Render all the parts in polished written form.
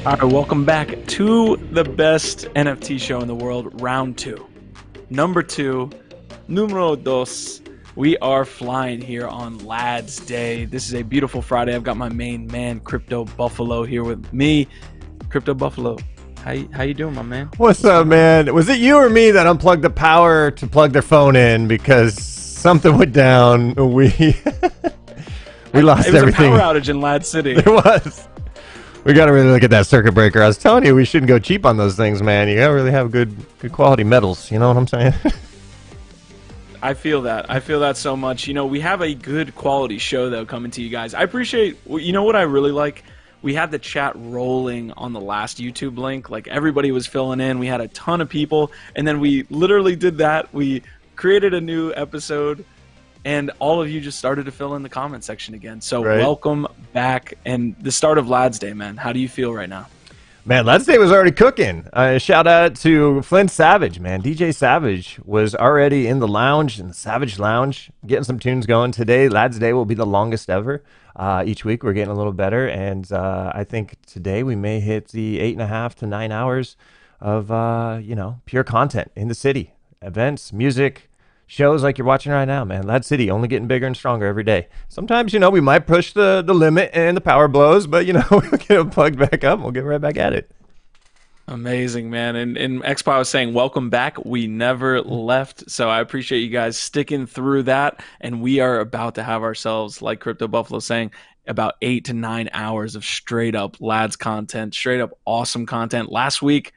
All right, welcome back to the best NFT show in the world, round two. Number two, numero dos. We are flying here on LADZ Day. This is a beautiful Friday. I've got my main man, Crypto Buffalo, here with me. Crypto Buffalo, how you doing, my man? What's up, man? Was it you or me that unplugged the power to plug their phone in because something went down? We lost everything. It was a power outage in LADZ City. It was. We got to really look at that circuit breaker. I was telling you, we shouldn't go cheap on those things, man. You got to really have good quality metals. You know what I'm saying? I feel that. I feel that so much. You know, we have a good quality show, though, coming to you guys. I appreciate, you know what I really like? We had the chat rolling on the last YouTube link. Like, everybody was filling in. We had a ton of people. And then we literally did that. We created a new episode. And all of you just started to fill in the comment section again. So Welcome back. And the start of LADZ Day, man. How do you feel right now? Man, LADZ Day was already cooking. Shout out to Flint Savage, man. DJ Savage was already in the lounge, in the Savage Lounge, getting some tunes going. Today, LADZ Day will be the longest ever. Each week, we're getting a little better. And I think today we may hit the 8.5 to 9 hours of, pure content in the city. Events, music, shows like you're watching right now, man. LADZ City only getting bigger and stronger every day. Sometimes, we might push the limit and the power blows, but, we'll get it plugged back up and we'll get right back at it. Amazing, man. And Xpi was saying, welcome back. We never left. So I appreciate you guys sticking through that. And we are about to have ourselves, like Crypto Buffalo saying, about 8 to 9 hours of straight up LADZ content, straight up awesome content. Last week,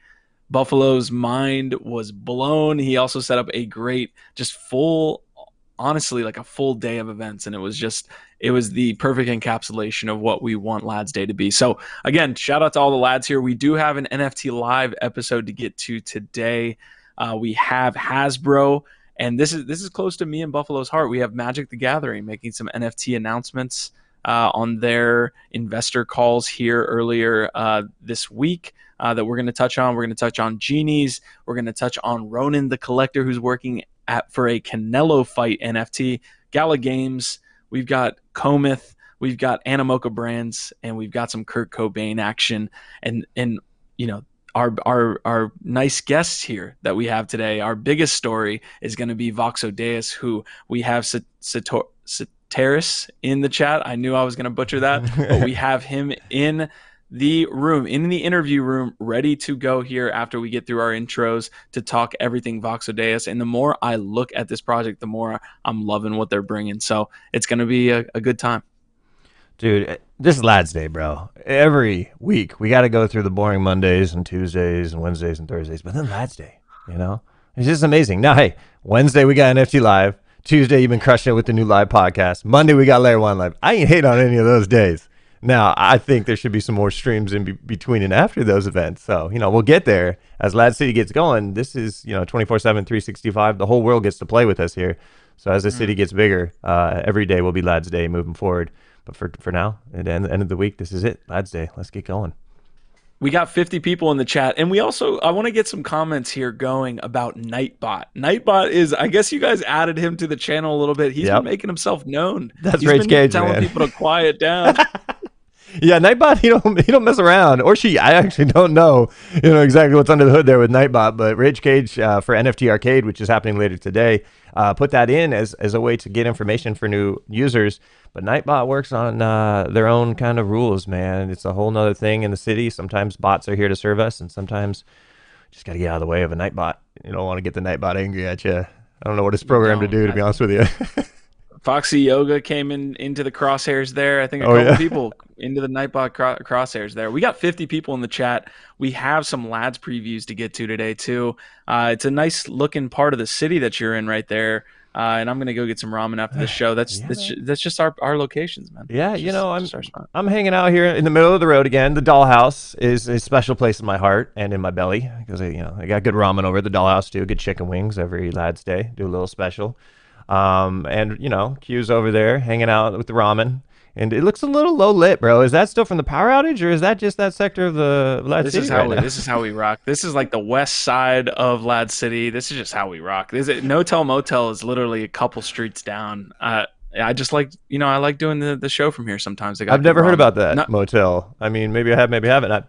Buffalo's mind was blown. He also set up a great, just full, honestly, like a full day of events. And it was the perfect encapsulation of what we want LADZ Day to be. So again, shout out to all the lads here. We do have an NFT live episode to get to today. We have Hasbro, and this is close to me and Buffalo's heart. We have Magic the Gathering making some NFT announcements on their investor calls here earlier this week. That we're going to touch on. We're going to touch on Genies. We're going to touch on Ronin the Collector, who's working for a Canelo fight NFT. Gala Games. We've got Cometh. We've got Animoca brands, and we've got some Curt Cobain action. And our nice guests here that we have today. Our biggest story is going to be Voxodeus, who we have Sataris in the chat. I knew I was going to butcher that, but we have him in the room, in the interview room, ready to go here after we get through our intros to talk everything Voxodeus. And the more I look at this project, the more I'm loving what they're bringing. So it's going to be a good time. Dude, This is LADZ Day, bro. Every week we got to go through the boring Mondays and Tuesdays and Wednesdays and Thursdays, but then LADZ Day, it's just amazing. Now, hey, Wednesday we got NFT Live. Tuesday you've been crushing it with the new live podcast. Monday we got Layer One Live. I ain't hate on any of those days. Now, I think there should be some more streams in between and after those events. So, we'll get there as LADZ City gets going. This is, 24/7, 365. The whole world gets to play with us here. So as the city gets bigger, every day will be LADZ Day moving forward. But for now, at the end of the week, this is it. LADZ Day. Let's get going. We got 50 people in the chat, and I want to get some comments here going about Nightbot. Nightbot is, I guess you guys added him to the channel a little bit. He's been making himself known. That's Rage Cage, telling man. people to quiet down. Yeah, Nightbot, he don't mess around. Or she. I actually don't know, exactly what's under the hood there with Nightbot. But Rage Cage for NFT Arcade, which is happening later today, put that in as a way to get information for new users. But Nightbot works on their own kind of rules, man. It's a whole nother thing in the city. Sometimes bots are here to serve us, and sometimes just got to get out of the way of a Nightbot. You don't want to get the Nightbot angry at you. I don't know what it's programmed to do, to be honest with you. Foxy Yoga came into the crosshairs there. I think a couple people into the Nightbot crosshairs there. We got 50 people in the chat. We have some LADZ previews to get to today too. It's a nice looking part of the city that you're in right there. And I'm gonna go get some ramen after the show. That's just our locations, man. Yeah, I'm hanging out here in the middle of the road again. The Dollhouse is a special place in my heart and in my belly because I got good ramen over at the Dollhouse too. Good chicken wings every LADZ Day. Do a little special. And Q's over there hanging out with the ramen, and it looks a little low lit, bro. Is that still from the power outage, or is that just that sector of the LADZ City? This is how we rock. This is like the west side of LADZ City. This is just how we rock. No Tell Motel is literally a couple streets down. I just like I like doing the show from here sometimes. I've never heard about that motel. I mean, maybe I have, maybe I haven't. I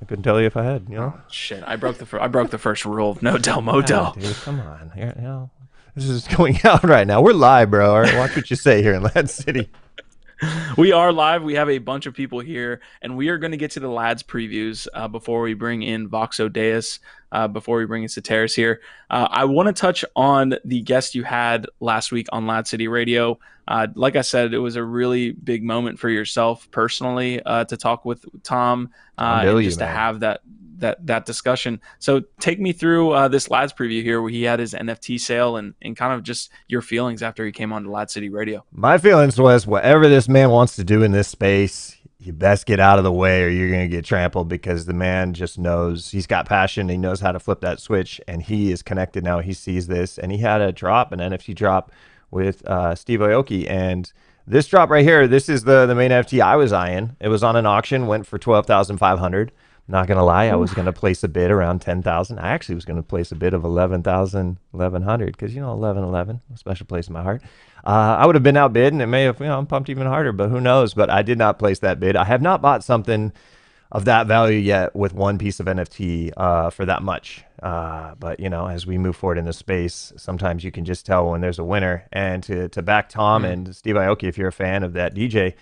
couldn't tell you if I had. Oh, shit, I broke the first rule of No Tell Motel. Yeah, dude, come on, this is going out right now. We're live, bro. All right, watch what you say here in LADZ City. We are live. We have a bunch of people here, and we are going to get to the LADZ previews before we bring in Voxodeus, before we bring in Soteris here. I want to touch on the guest you had last week on LADZ City Radio. Like I said, it was a really big moment for yourself personally to talk with Tom and just to have that discussion. So take me through this LADZ preview here where he had his NFT sale and kind of just your feelings after he came on to LADZ City Radio. My feelings was whatever this man wants to do in this space, you best get out of the way or you're going to get trampled, because the man just knows, he's got passion. He knows how to flip that switch, and he is connected now. He sees this, and he had an NFT drop with Steve Aoki. And this drop right here, this is the main NFT I was eyeing. It was on an auction, went for $12,500. Not gonna lie, I was gonna place a bid around 10,000. I actually was gonna place a bid of 11,000, 1,100, because 11,11, a special place in my heart. I would have been outbid, and it may have pumped even harder, but who knows? But I did not place that bid. I have not bought something of that value yet with one piece of NFT for that much. But as we move forward in the space, sometimes you can just tell when there's a winner. And to back Tom and Steve Aoki, if you're a fan of that DJ.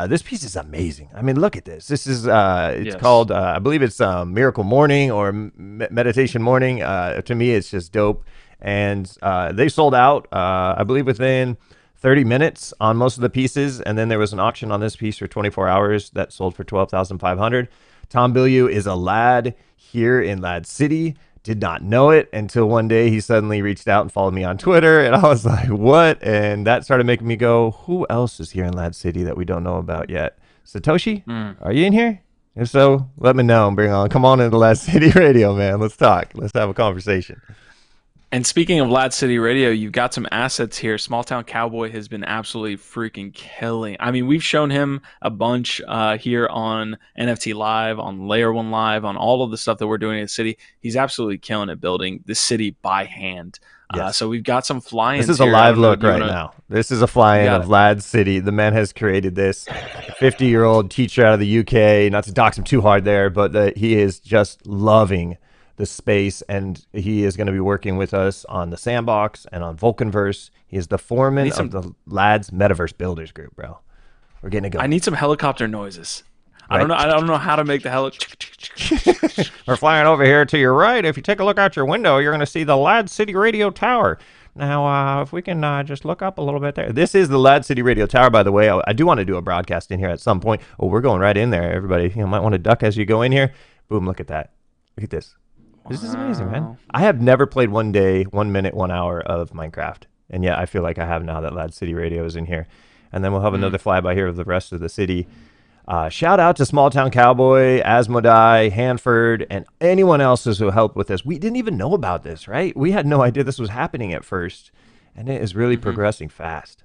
This piece is amazing. I mean, look at this. This is it's called I believe it's Miracle Morning or Meditation Morning. To me, it's just dope. And they sold out, I believe, within 30 minutes on most of the pieces. And then there was an auction on this piece for 24 hours that sold for $12,500. Tom Bilyeu is a lad here in LADZ City. Did not know it until one day he suddenly reached out and followed me on Twitter, and I was like, what? And that started making me go, who else is here in LADZ City that we don't know about yet? Satoshi, are you in here? If so, let me know and come on into LADZ City Radio, man. Let's talk. Let's have a conversation. And speaking of LADZ City Radio, you've got some assets here. Small Town Cowboy has been absolutely freaking killing. I mean, we've shown him a bunch here on NFT Live, on Layer 1 Live, on all of the stuff that we're doing in the city. He's absolutely killing it building the city by hand. Yes. So we've got some fly-ins. This is a live look right now. This is a fly-in of LADZ City. The man has created this. 50-year-old teacher out of the UK. Not to dox him too hard there, but he is just loving the space, and he is going to be working with us on the Sandbox and on Vulcanverse. He is the foreman of the LADZ Metaverse Builders Group, bro. We're getting it going. I need some helicopter noises. Right? I don't know how to make the We're flying over here to your right. If you take a look out your window, you're going to see the LADZ City Radio Tower. Now, if we can just look up a little bit there. This is the LADZ City Radio Tower, by the way. I do want to do a broadcast in here at some point. Oh, we're going right in there. Everybody, might want to duck as you go in here. Boom, look at that. Look at this. This is amazing, man. I have never played 1 day, 1 minute, 1 hour of Minecraft. And yet I feel like I have now that LADZ City Radio is in here. And then we'll have another flyby here of the rest of the city. Shout out to Small Town Cowboy, Asmodai, Hanford, and anyone else who helped with this. We didn't even know about this, right? We had no idea this was happening at first. And it is really progressing fast.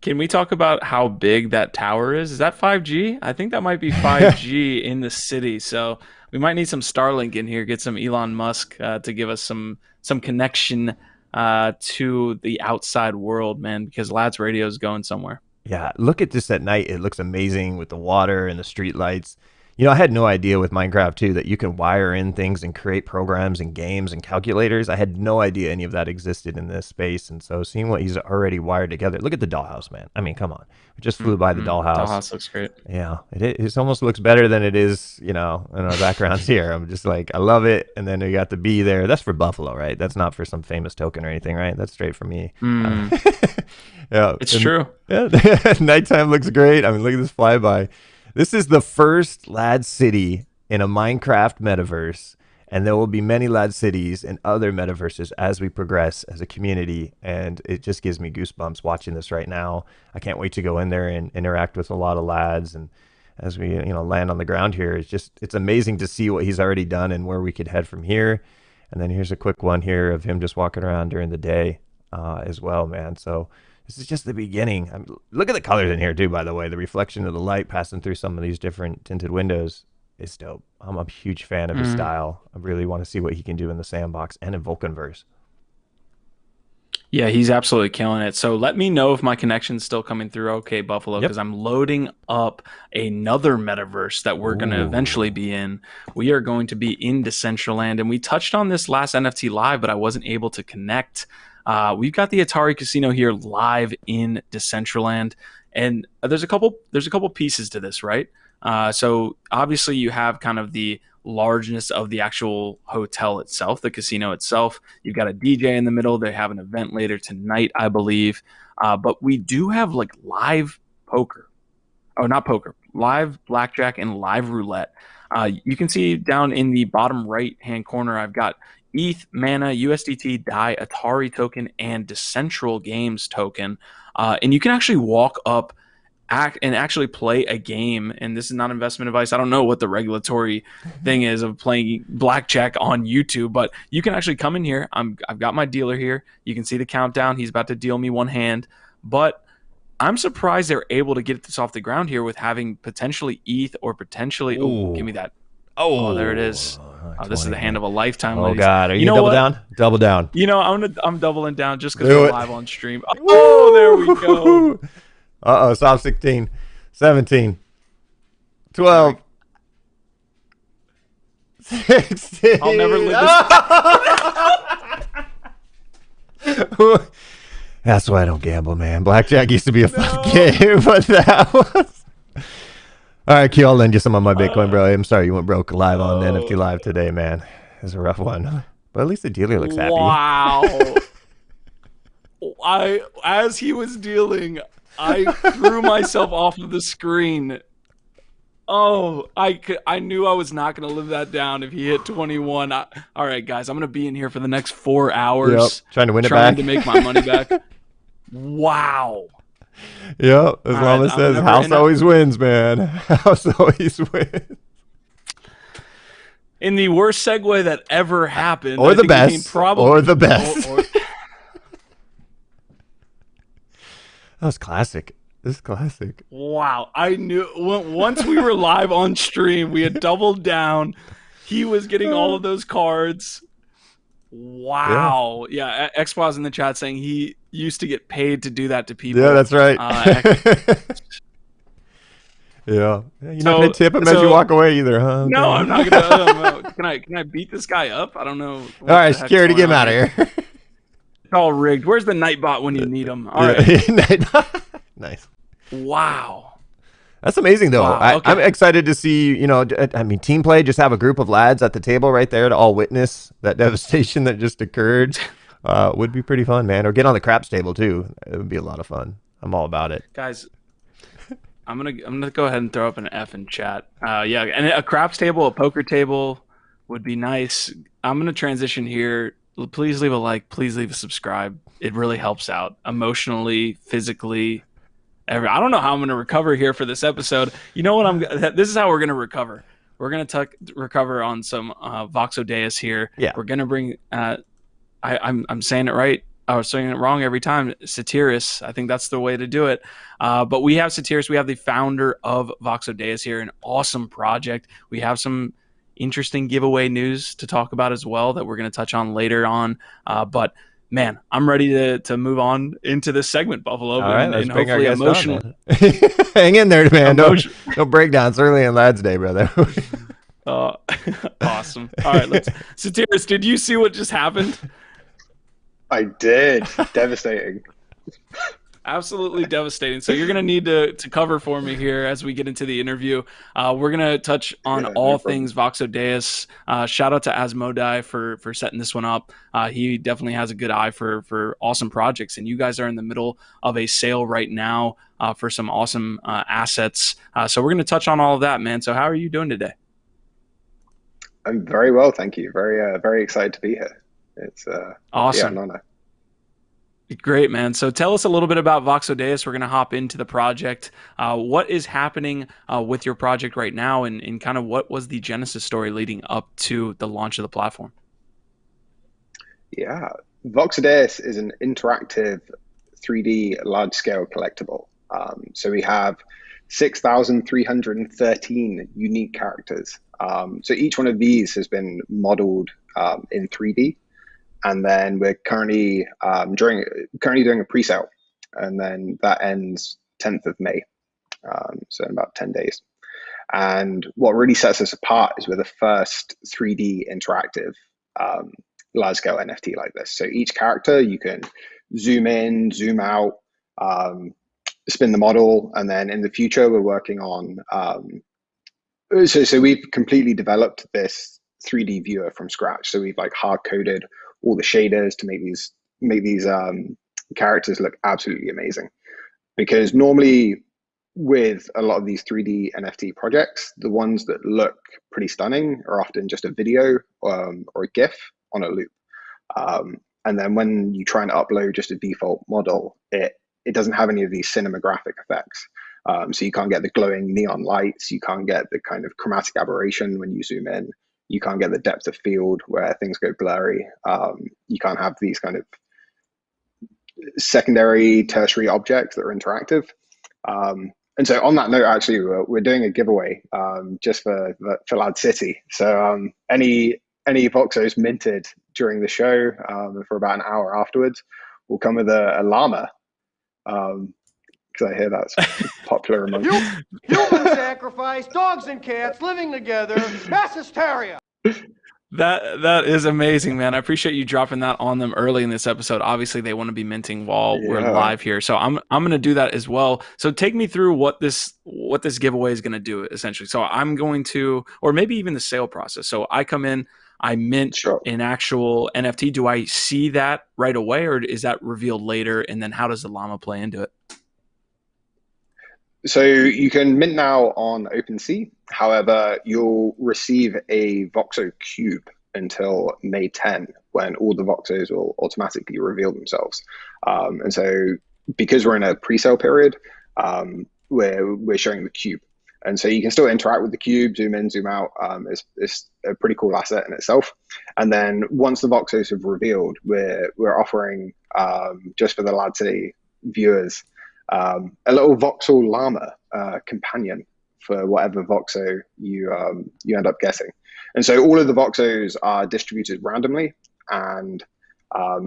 Can we talk about how big that tower is? Is that 5G? I think that might be 5G in the city. So we might need some Starlink in here, get some Elon Musk to give us some connection to the outside world, man, because LADZ Radio is going somewhere. Yeah, look at this at night. It looks amazing with the water and the street lights. I had no idea with Minecraft, too, that you can wire in things and create programs and games and calculators. I had no idea any of that existed in this space. And so seeing what he's already wired together. Look at the dollhouse, man. I mean, come on. We just flew by the dollhouse. Dollhouse looks great. Yeah, it almost looks better than it is, in our backgrounds here. I'm just like, I love it. And then we got the bee there. That's for Buffalo, right? That's not for some famous token or anything, right? That's straight for me. Yeah, it's true. Yeah, nighttime looks great. I mean, look at this flyby. This is the first LADZ city in a Minecraft metaverse, and there will be many LADZ cities and other metaverses as we progress as a community, and it just gives me goosebumps watching this right now. I can't wait to go in there and interact with a lot of lads, and as we land on the ground here, it's amazing to see what he's already done and where we could head from here. And then here's a quick one here of him just walking around during the day as well, man. So this is just the beginning. I mean, look at the colors in here, too, by the way. The reflection of the light passing through some of these different tinted windows is dope. I'm a huge fan of his style. I really want to see what he can do in the sandbox and in Vulcanverse. Yeah, he's absolutely killing it. So let me know if my connection's still coming through okay, Buffalo, because I'm loading up another metaverse that we're going to eventually be in. We are going to be in Decentraland, and we touched on this last NFT Live, but I wasn't able to connect. We've got the Atari Casino here live in Decentraland, and there's a couple pieces to this, right? So obviously you have kind of the largeness of the actual hotel itself, the casino itself. You've got a DJ in the middle. They have an event later tonight, I believe. But we do have like live poker. Oh, not poker. Live blackjack and live roulette. You can see down in the bottom right-hand corner, I've got ETH, Mana, USDT, DAI, Atari token, and Decentral Games token. And you can actually walk up and actually play a game. And this is not investment advice. I don't know what the regulatory thing is of playing blackjack on YouTube, but you can actually come in here. I've got my dealer here. You can see the countdown. He's about to deal me one hand. But I'm surprised they're able to get this off the ground here with having potentially ETH or potentially... Oh, give me that. Oh, there it is. Oh, this is the hand of a lifetime, ladies. Oh, God. Are you double down? Double down. I'm doubling down just because we're live on stream. Oh, there we go. Uh-oh. Stop 16. 17. 12. 16. I'll never live this. That's why I don't gamble, man. Blackjack used to be a fun game, but that was... All right, Q, I'll lend you some of my Bitcoin, bro. I'm sorry you went broke live on NFT Live today, man. It's a rough one. But at least the dealer looks happy. Wow. As he was dealing, I threw myself off of the screen. Oh, I knew I was not going to live that down if he hit 21. All right, guys, I'm going to be in here for the next 4 hours. Yep. Trying to win it back. Trying to make my money back. Wow. Yep, as Llama says, house always wins, man. House always wins. In the worst segue that ever happened. Or the best. Or the best. That was classic. This is classic. Wow. I knew once we were live on stream, we had doubled down. He was getting all of those cards. Wow. Yeah, Xbox in the chat saying he used to get paid to do that to people. Yeah, that's right. Yeah. You're not going to tip him as you walk away either, huh? Okay. No, I'm not going to. Can I beat this guy up? I don't know. All right, security, get him out of here. It's all rigged. Where's the Nightbot when you need him? All right. Nice. Wow. That's amazing, though. Wow, okay. I'm excited to see, team play, just have a group of lads at the table right there to all witness that devastation that just occurred. Would be pretty fun, man. Or get on the craps table too. It would be a lot of fun. I'm all about it. Guys, I'm gonna go ahead and throw up an F in chat. Yeah, and a craps table, a poker table would be nice. I'm gonna transition here. Please leave a like. Please leave a subscribe. It really helps out emotionally, physically. I don't know how I'm gonna recover here for this episode. You know what? This is how we're gonna recover. We're gonna recover on some Voxodeus here. Yeah. We're gonna bring. I'm saying it right. I was saying it wrong every time. Satiris. I think that's the way to do it. But we have Satiris. We have the founder of Voxodeus here, an awesome project. We have some interesting giveaway news to talk about as well that we're going to touch on later on. But man, I'm ready to move on into this segment, Buffalo, All right, let's and bring our hopefully guest emotional. on, man. Hang in there, man. No breakdowns early in LADZ Day, brother. Awesome. All right, Satiris, did you see what just happened? I did. Devastating. Absolutely devastating. So you're going to need to cover for me here as we get into the interview. We're going to touch on all things Voxodeus. Shout out to Asmodai for setting this one up. He definitely has a good eye for awesome projects, and you guys are in the middle of a sale right now for some awesome assets. So we're going to touch on all of that, man. So how are you doing today? I'm very well, thank you. Very excited to be here. It's awesome. Yeah, an honor. Great, man. So tell us a little bit about Voxodeus. We're going to hop into the project. What is happening with your project right now, and kind of what was the genesis story leading up to the launch of the platform? Yeah, Voxodeus is an interactive 3D large-scale collectible. So we have 6,313 unique characters. So each one of these has been modeled in 3D. And then we're currently doing a pre-sale, and then that ends 10th of May, so in about 10 days. And what really sets us apart is we're the first 3D interactive large-scale NFT like this. So each character, you can zoom in, zoom out, spin the model, and then in the future we're working on. So we've completely developed this 3D viewer from scratch. So we've like hard coded all the shaders to make these characters look absolutely amazing. Because normally with a lot of these 3D NFT projects, the ones that look pretty stunning are often just a video or a GIF on a loop. And then when you try and upload just a default model, it doesn't have any of these cinematographic effects. So you can't get the glowing neon lights, you can't get the kind of chromatic aberration when you zoom in. You can't get the depth of field where things go blurry. You can't have these kind of secondary, tertiary objects that are interactive. And so on that note, actually, we're doing a giveaway just for LADZ City. So any Voxos minted during the show for about an hour afterwards will come with a llama. Because I hear that's popular among human sacrifice, dogs and cats living together, mass hysteria. That is amazing, man. I appreciate you dropping that on them early in this episode. Obviously, they want to be minting while we're live here, so I'm going to do that as well. So take me through what this giveaway is going to do, essentially. So I'm going to, or maybe even the sale process. So I come in, I mint an actual NFT. Do I see that right away, or is that revealed later? And then how does the llama play into it? So you can mint now on OpenSea. However, you'll receive a Voxo cube until May 10, when all the Voxos will automatically reveal themselves. And so because we're in a pre-sale period, we're showing the cube. And so you can still interact with the cube, zoom in, zoom out. It's a pretty cool asset in itself. And then once the Voxos have revealed, we're offering, just for the LADZ City viewers, a little voxel llama companion for whatever voxo you end up getting. And so all of the voxos are distributed randomly, and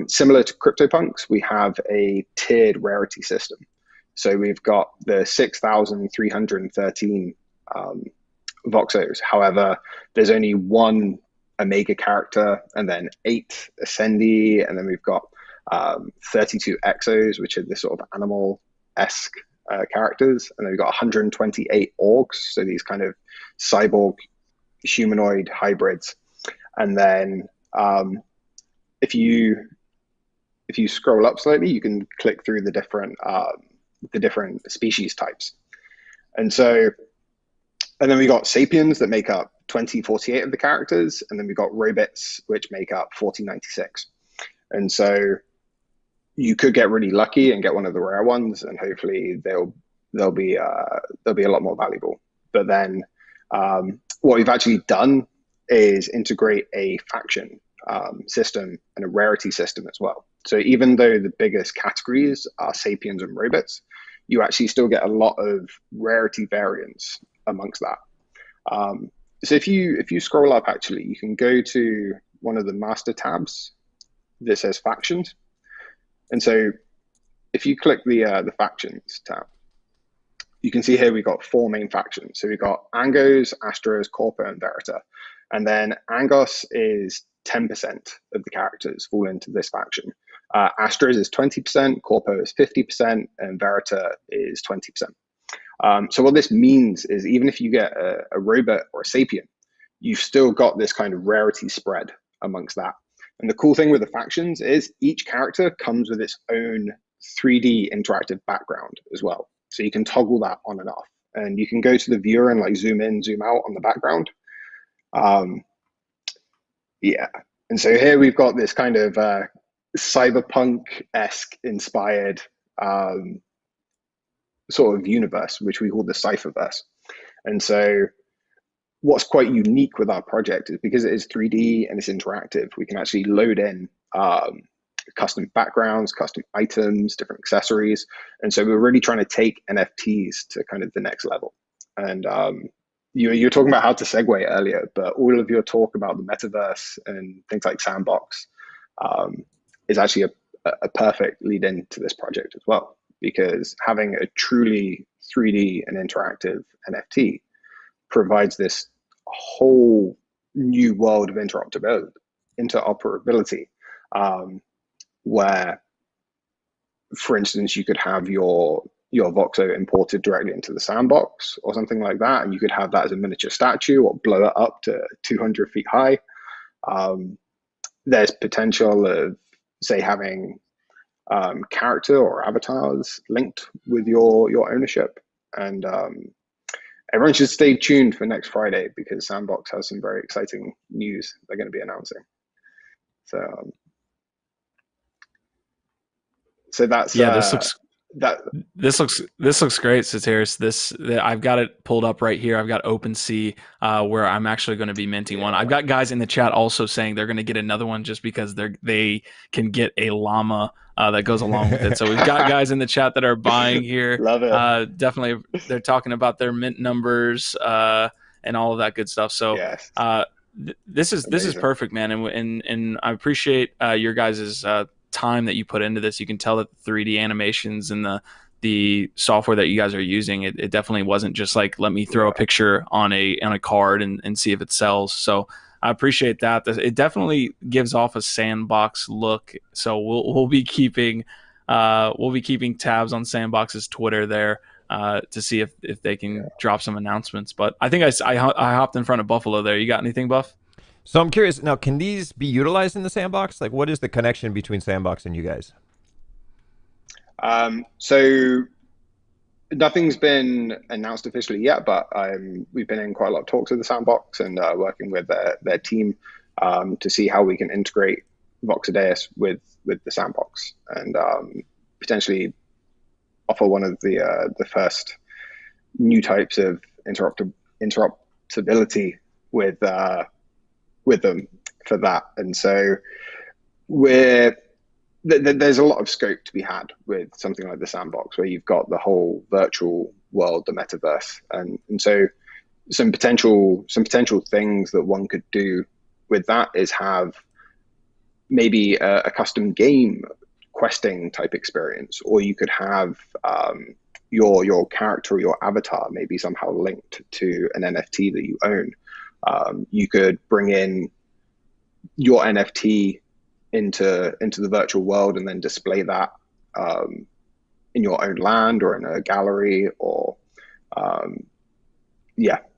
similar to CryptoPunks, we have a tiered rarity system. So we've got the 6,313 voxos. However, there's only one Omega character, and then 8 Ascendi, and then we've got 32 Exos, which are this sort of animal-esque characters, and then we've got 128 orcs, so these kind of cyborg humanoid hybrids. And then if you if you scroll up slightly, you can click through the different species types. And so, and then we got sapiens that make up 2048 of the characters, and then we got robots which make up 4096. And so you could get really lucky and get one of the rare ones, and hopefully they'll be a lot more valuable. But then what we've actually done is integrate a faction system and a rarity system as well. So even though the biggest categories are sapiens and robots, you actually still get a lot of rarity variance amongst that. So if you scroll up, actually, you can go to one of the master tabs that says factions. And so if you click the factions tab, you can see here we've got 4 main factions. So we've got Angos, Astros, Corpo, and Verita. And then Angos is 10% of the characters fall into this faction. Astros is 20%, Corpo is 50%, and Verita is 20%. So what this means is even if you get a robot or a sapien, you've still got this kind of rarity spread amongst that. And the cool thing with the factions is each character comes with its own 3D interactive background as well. So you can toggle that on and off. And you can go to the viewer and like zoom in, zoom out on the background. Yeah. And so here we've got this kind of cyberpunk-esque inspired sort of universe, which we call the Cypherverse. And so what's quite unique with our project is because it is 3D and it's interactive, we can actually load in custom backgrounds, custom items, different accessories. And so we're really trying to take NFTs to kind of the next level. And you're talking about how to segue earlier, but all of your talk about the metaverse and things like Sandbox is actually a perfect lead in to this project as well, because having a truly 3D and interactive NFT provides this whole new world of interoperability, where, for instance, you could have your Voxo imported directly into the sandbox or something like that, and you could have that as a miniature statue or blow it up to 200 feet high. There's potential of, say, having character or avatars linked with your ownership. And everyone should stay tuned for next Friday because Sandbox has some very exciting news they're going to be announcing. So that's this looks great, Soteris. I've got it pulled up right here. I've got OpenSea where I'm actually going to be minting one. I've got guys in the chat also saying they're going to get another one just because they can get a llama that goes along with it. So we've got guys in the chat that are buying here. Love it. Definitely, they're talking about their mint numbers and all of that good stuff. So yes. This is perfect, man. And I appreciate your guys' time that you put into this. You can tell that the 3D animations and the software that you guys are using, it definitely wasn't just like, let me throw a picture on a card and see if it sells. So I appreciate that. It definitely gives off a sandbox look. So we'll be keeping tabs on Sandbox's Twitter there to see if they can drop some announcements. But I think I hopped in front of Buffalo there. You got anything, Buff? So I'm curious now, can these be utilized in the Sandbox? Like, what is the connection between Sandbox and you guys? So nothing's been announced officially yet, but we've been in quite a lot of talks with the Sandbox and working with their team to see how we can integrate Voxodeus with the Sandbox and potentially offer one of the first new types of interoperability with them for that. And so there's a lot of scope to be had with something like the Sandbox, where you've got the whole virtual world, the metaverse, and so some potential things that one could do with that is have maybe a custom game questing type experience, or you could have your character or your avatar maybe somehow linked to an NFT that you own. You could bring in your NFT into the virtual world and then display that in your own land or in a gallery, or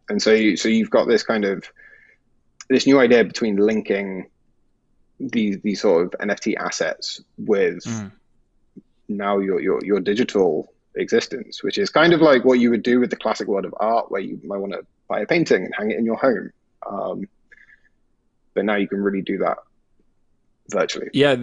and so you've got this kind of this new idea between linking these sort of NFT assets with Mm. now your digital existence, which is kind of like what you would do with the classic world of art, where you might want to buy a painting and hang it in your home. But now you can really do that virtually. Yeah,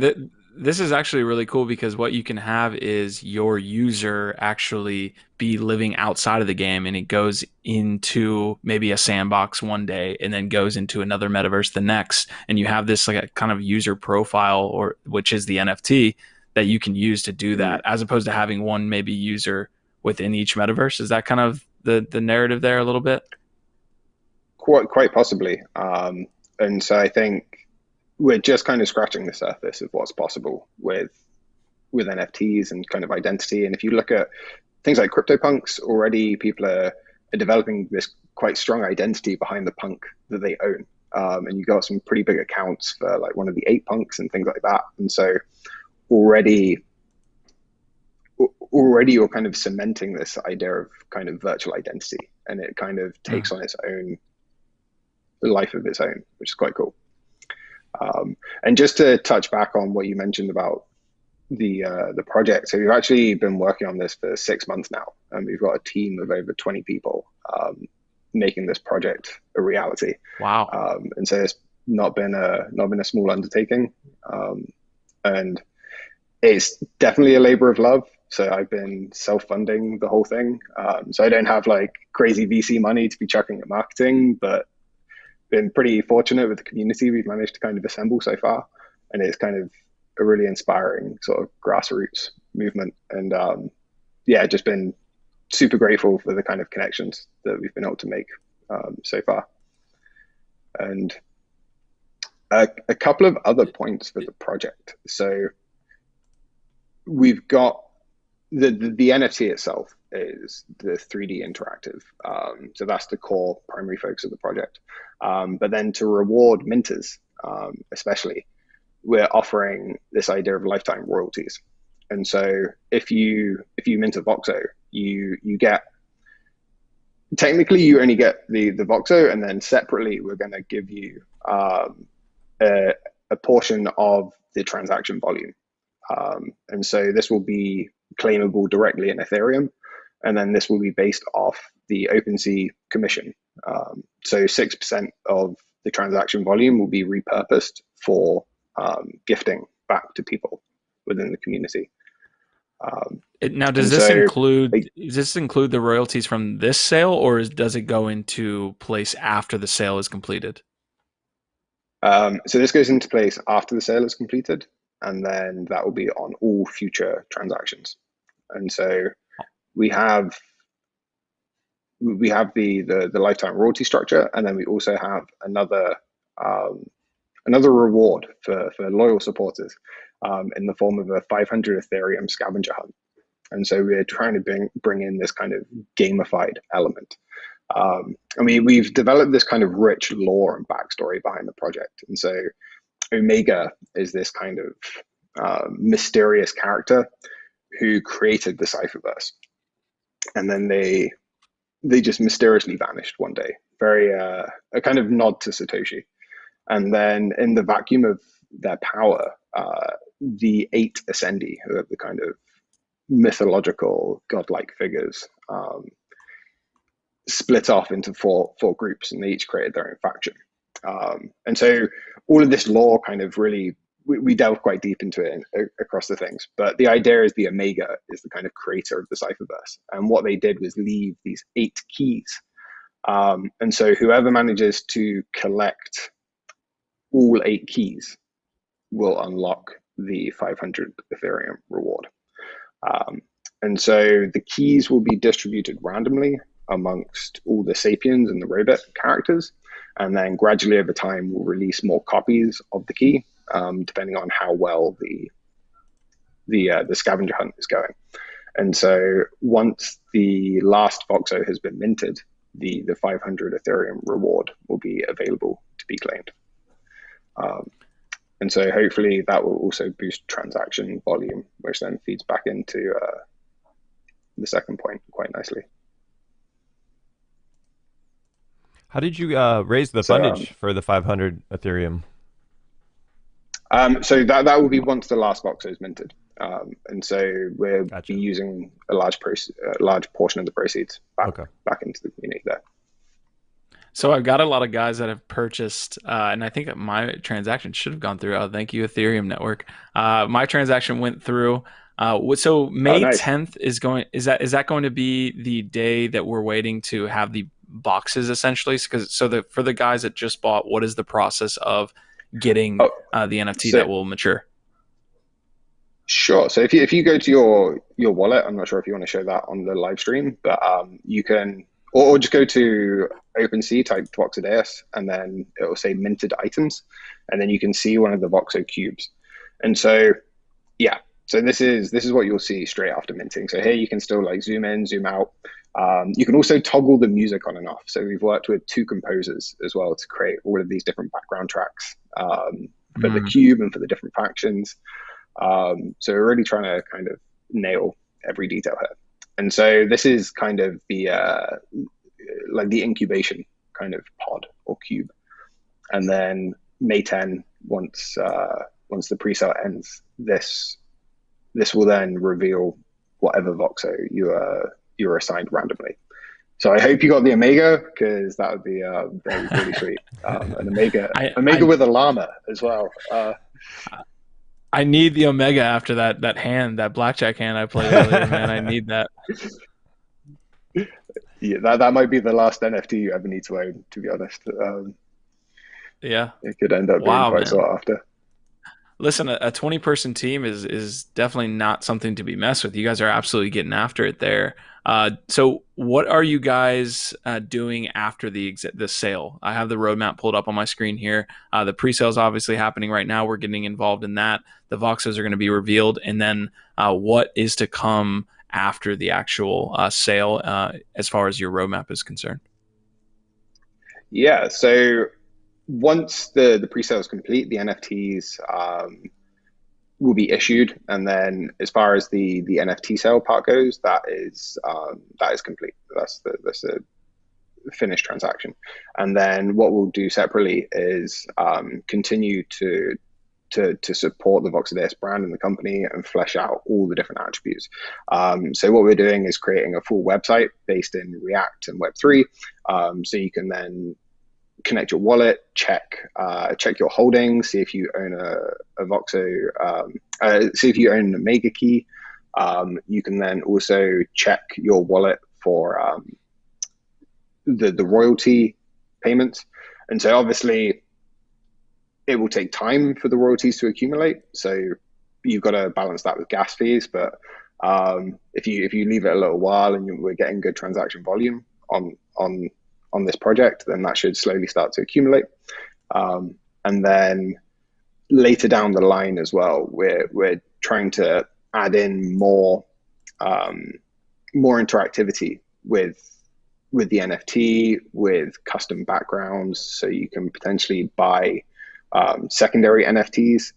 this is actually really cool because what you can have is your user actually be living outside of the game and it goes into maybe a sandbox one day and then goes into another metaverse the next. And you have this like a kind of user profile or which is the NFT that you can use to do that, as opposed to having one maybe user within each metaverse. Is that kind of the narrative there a little bit? Quite possibly. And so I think we're just kind of scratching the surface of what's possible with NFTs and kind of identity. And if you look at things like CryptoPunks, already people are developing this quite strong identity behind the punk that they own. And you got some pretty big accounts for like one of the 8 punks and things like that. And so already you're kind of cementing this idea of kind of virtual identity, and it kind of takes on its own life of its own, which is quite cool. And just to touch back on what you mentioned about the project, so we've actually been working on this for 6 months now, and we've got a team of over 20 people making this project a reality. Wow. And so it's not been a small undertaking, and it's definitely a labor of love. So I've been self-funding the whole thing. So I don't have like crazy VC money to be chucking at marketing, but been pretty fortunate with the community we've managed to kind of assemble so far. And it's kind of a really inspiring sort of grassroots movement. And yeah, just been super grateful for the kind of connections that we've been able to make so far. And a couple of other points for the project. So we've got the NFT itself is the 3D interactive. So that's the core primary focus of the project. But then to reward minters, especially, we're offering this idea of lifetime royalties. And so if you mint a Voxo, you get, technically you only get the Voxo, and then separately we're going to give you a portion of the transaction volume. And so this will be claimable directly in Ethereum, and then this will be based off the OpenSea commission. So 6% of the transaction volume will be repurposed for gifting back to people within the community. Now, does this include the royalties from this sale, or does it go into place after the sale is completed? So this goes into place after the sale is completed, and then that will be on all future transactions. And so we have the lifetime royalty structure, and then we also have another reward for loyal supporters in the form of a 500 Ethereum scavenger hunt. And so we're trying to bring in this kind of gamified element. And we've developed this kind of rich lore and backstory behind the project. And so Omega is this kind of mysterious character who created the Cypherverse, and then they just mysteriously vanished one day. Very a kind of nod to Satoshi. And then in the vacuum of their power, the 8 Ascendi, who are the kind of mythological godlike figures, split off into four groups, and they each created their own faction. And so all of this lore kind of really, we delve quite deep into it across the things. But the idea is the Omega is the kind of creator of the Cypherverse. And what they did was leave these 8 keys. And so whoever manages to collect all 8 keys will unlock the 500 Ethereum reward. And so the keys will be distributed randomly amongst all the Sapiens and the Robot characters. And then gradually over time, we'll release more copies of the key, depending on how well the scavenger hunt is going. And so once the last Voxo has been minted, the 500 Ethereum reward will be available to be claimed. And so hopefully that will also boost transaction volume, which then feeds back into the second point quite nicely. How did you raise the fundage for the 500 Ethereum? So that will be once the last Voxo is minted. And so we'll Gotcha. be using a large portion of the proceeds back into the community there. So I've got a lot of guys that have purchased, and I think that my transaction should have gone through. Oh, thank you, Ethereum network. My transaction went through. So May nice. 10th is that going to be the day that we're waiting to have the boxes essentially? For the guys that just bought, what is the process of getting the NFT that will mature? Sure. So if you go to your wallet, I'm not sure if you want to show that on the live stream, but you can, or just go to OpenSea, type Voxodeus, and then it will say minted items, and then you can see one of the Voxo cubes. And so, yeah, so this is what you'll see straight after minting. So here you can still like zoom in, zoom out. You can also toggle the music on and off. So we've worked with 2 composers as well to create all of these different background tracks for the cube and for the different factions. So we're really trying to kind of nail every detail here. And so this is kind of the like the incubation kind of pod or cube. And then May 10, once the pre-sale ends, this will then reveal whatever Voxo you're assigned randomly. So I hope you got the Omega, because that would be really sweet. An Omega with a llama as well. I need the Omega after that blackjack hand I played earlier, man. I need that. Yeah, that might be the last NFT you ever need to own, to be honest. Yeah, it could end up being quite sought after. Listen, a 20-person team is definitely not something to be messed with. You guys are absolutely getting after it there. So what are you guys doing after the sale? I have the roadmap pulled up on my screen here. The pre-sale is obviously happening right now. We're getting involved in that. The Voxos are going to be revealed. And then what is to come after the actual sale as far as your roadmap is concerned? Yeah, so once the pre-sale is complete, the NFTs will be issued, and then as far as the NFT sale part goes, that is complete. That's a finished transaction. And then what we'll do separately is continue to support the Voxodeus brand and the company and flesh out all the different attributes. So what we're doing is creating a full website based in React and Web3, so you can then connect your wallet, check your holdings, see if you own a Voxo, see if you own an Omega key. You can then also check your wallet for the royalty payments. And so obviously it will take time for the royalties to accumulate. So you've got to balance that with gas fees. But if you leave it a little while and we're getting good transaction volume on this project, then that should slowly start to accumulate. And then later down the line as well, we're trying to add in more interactivity with the NFT, with custom backgrounds, so you can potentially buy secondary NFTs.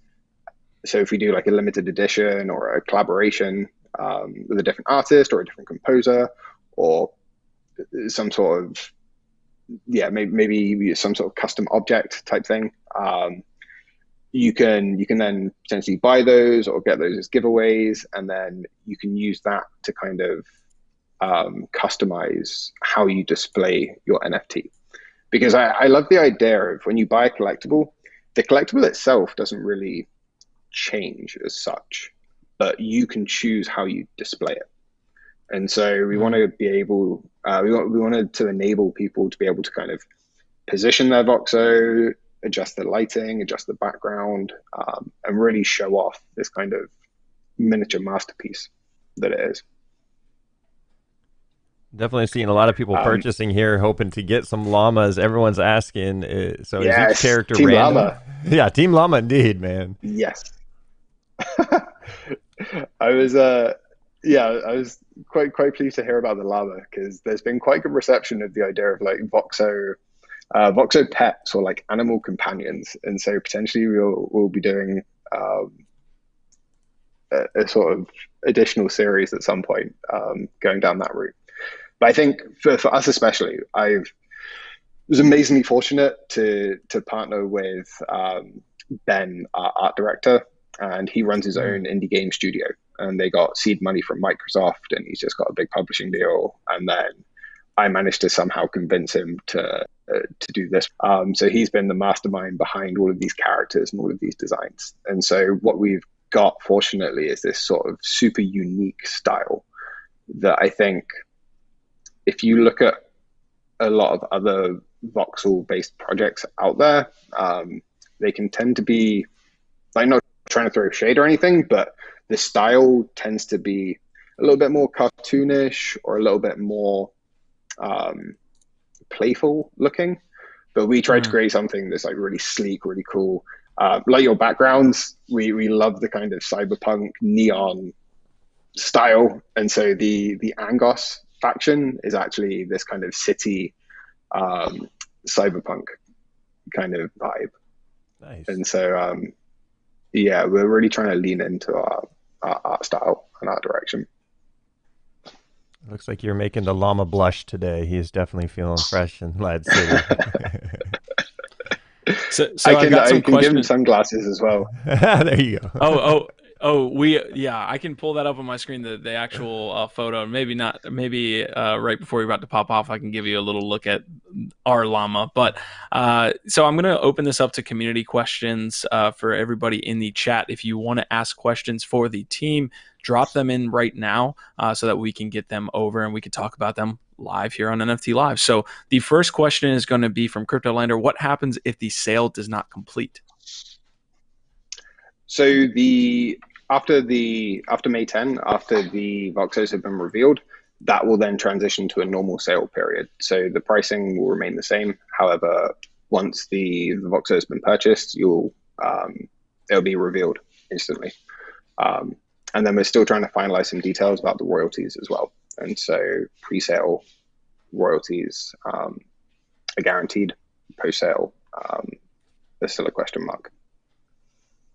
So if we do like a limited edition or a collaboration with a different artist or a different composer, or some sort of maybe some sort of custom object type thing, you can then potentially buy those or get those as giveaways, and then you can use that to kind of customize how you display your NFT. Because I love the idea of when you buy a collectible, the collectible itself doesn't really change as such, but you can choose how you display it. And so we want to be able, we wanted to enable people to be able to kind of position their Voxo, adjust the lighting, adjust the background, and really show off this kind of miniature masterpiece that it is. Definitely seeing a lot of people purchasing here, hoping to get some llamas. Everyone's asking, so is each character Team random? Llama. Yeah, Team Llama indeed, man. Yes. I was quite pleased to hear about the llama, because there's been quite good reception of the idea of like Voxo pets or like animal companions, and so potentially we'll be doing a sort of additional series at some point, going down that route. But I think for us especially, I was amazingly fortunate to partner with Ben, our art director, and he runs his own indie game studio. And they got seed money from Microsoft, and he's just got a big publishing deal. And then I managed to somehow convince him to do this. So he's been the mastermind behind all of these characters and all of these designs. And so what we've got, fortunately, is this sort of super unique style that I think, if you look at a lot of other voxel-based projects out there, they can tend to be, like, not trying to throw shade or anything, but the style tends to be a little bit more cartoonish or a little bit more playful looking. But we tried to create something that's like really sleek, really cool. Like your backgrounds, we love the kind of cyberpunk neon style, and so the Angos faction is actually this kind of city cyberpunk kind of vibe. Nice. And so yeah, we're really trying to lean into our art style and art direction. Looks like you're making the llama blush today. He is definitely feeling fresh in Lad City. So I can give him sunglasses as well. There you go. I can pull that up on my screen, the actual photo. Maybe not, maybe right before you're about to pop off, I can give you a little look at our llama. But so I'm going to open this up to community questions for everybody in the chat. If you want to ask questions for the team, drop them in right now so that we can get them over and we can talk about them live here on NFT Live. So the first question is going to be from CryptoLander. What happens if the sale does not complete? So after May 10, after the Voxos have been revealed, that will then transition to a normal sale period. So the pricing will remain the same. However, once the Voxo has been purchased, it'll be revealed instantly. And then we're still trying to finalize some details about the royalties as well. And so pre-sale royalties are guaranteed. Post-sale, there's still a question mark.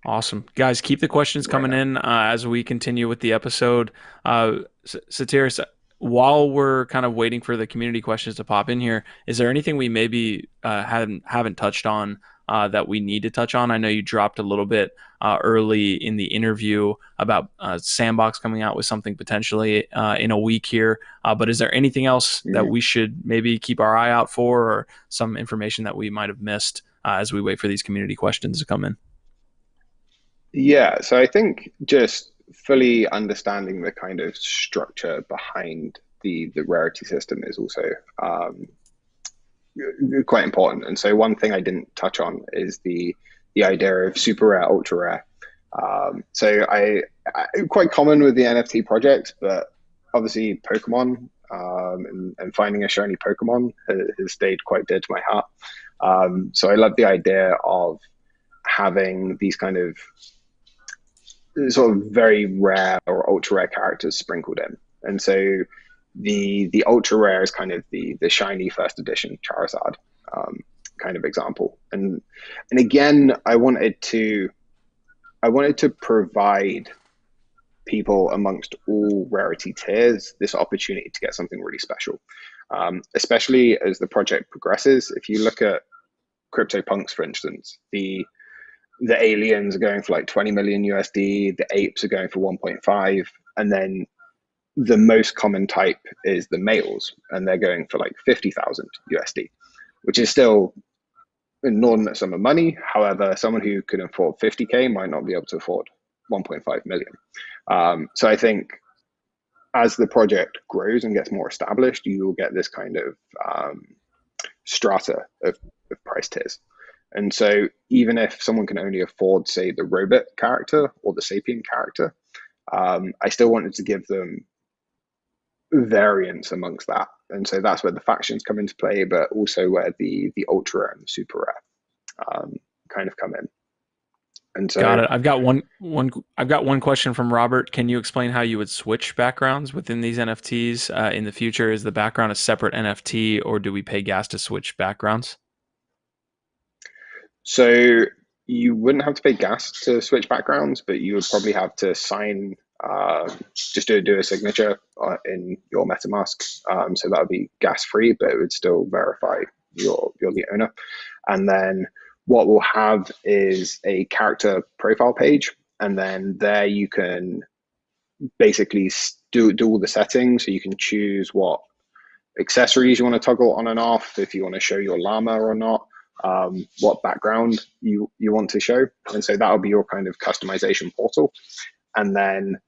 Awesome. Guys, keep the questions coming in as we continue with the episode. Satiris, while we're kind of waiting for the community questions to pop in here, is there anything we maybe haven't touched on that we need to touch on? I know you dropped a little bit early in the interview about Sandbox coming out with something potentially in a week here, but is there anything else that we should maybe keep our eye out for, or some information that we might have missed as we wait for these community questions to come in? Yeah, so I think just fully understanding the kind of structure behind the rarity system is also quite important. And so one thing I didn't touch on is the idea of super rare, ultra rare. So I quite common with the NFT projects, but obviously Pokemon and finding a shiny Pokemon has stayed quite dear to my heart. So I love the idea of having these kind of sort of very rare or ultra rare characters sprinkled in. And so the ultra rare is kind of the shiny first edition Charizard kind of example. And again, I wanted to provide people amongst all rarity tiers this opportunity to get something really special, especially as the project progresses. If you look at CryptoPunks, for instance, the aliens are going for like 20 million USD, the apes are going for 1.5, and then the most common type is the males, and they're going for like 50,000 USD, which is still an inordinate sum of money. However, someone who can afford 50K might not be able to afford 1.5 million. So I think as the project grows and gets more established, you will get this kind of strata of price tiers. And so even if someone can only afford, say, the robot character or the sapien character, I still wanted to give them variance amongst that. And so that's where the factions come into play, but also where the ultra rare and the super rare kind of come in. And so, got it. I've got one question from Robert. Can you explain how you would switch backgrounds within these NFTs in the future? Is the background a separate NFT, or do we pay gas to switch backgrounds? So you wouldn't have to pay gas to switch backgrounds, but you would probably have to sign, just to do a signature in your MetaMask. So that would be gas free, but it would still verify you're the owner. And then what we'll have is a character profile page, and then there you can basically do all the settings. So you can choose what accessories you want to toggle on and off, if you want to show your llama or not, what background you want to show. And so that'll be your kind of customization portal. And then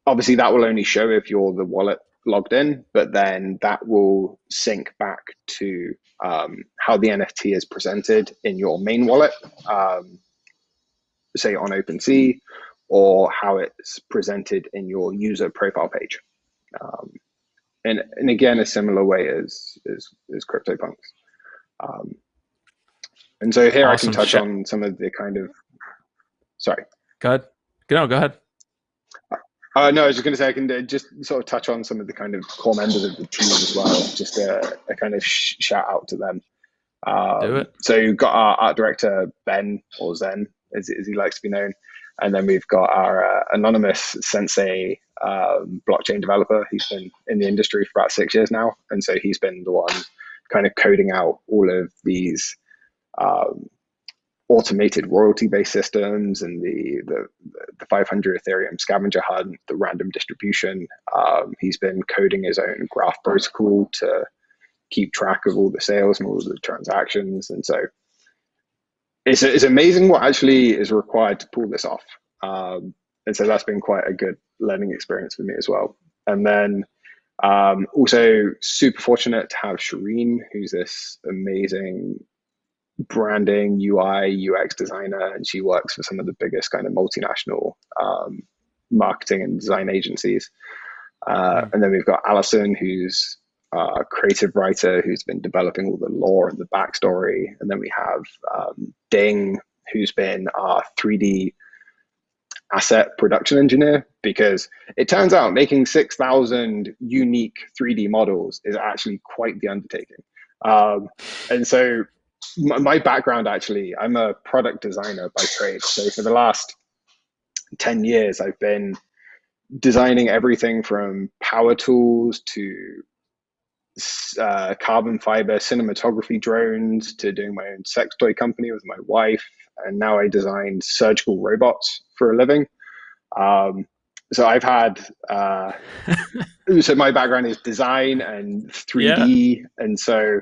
obviously that will only show if you're the wallet logged in, but then that will sync back to how the NFT is presented in your main wallet, say on OpenSea, or how it's presented in your user profile page. And again, a similar way as CryptoPunks. And so here Awesome. I can touch on some of the kind of, sorry. Go ahead. No, go ahead. No, I was just going to say, I can just sort of touch on some of the kind of core members of the team as well, just a kind of shout out to them. Do it. So you've got our art director, Ben, or Zen, as he likes to be known. And then we've got our anonymous sensei blockchain developer. He's been in the industry for about 6 years now. And so he's been the one kind of coding out all of these automated royalty-based systems and the 500 Ethereum scavenger hunt, the random distribution. He's been coding his own graph protocol to keep track of all the sales and all of the transactions. And so it's amazing what actually is required to pull this off. And so that's been quite a good learning experience for me as well. And then also super fortunate to have Shireen, who's this amazing branding, UI, UX designer, and she works for some of the biggest kind of multinational marketing and design agencies. And then we've got Alison, who's a creative writer who's been developing all the lore and the backstory. And then we have Ding, who's been our 3D asset production engineer, because it turns out making 6,000 unique 3D models is actually quite the undertaking. And so my background, actually, I'm a product designer by trade. So for the last 10 years, I've been designing everything from power tools to carbon fiber cinematography drones to doing my own sex toy company with my wife. And now I design surgical robots for a living. So I've had, so my background is design and 3D. Yeah. And so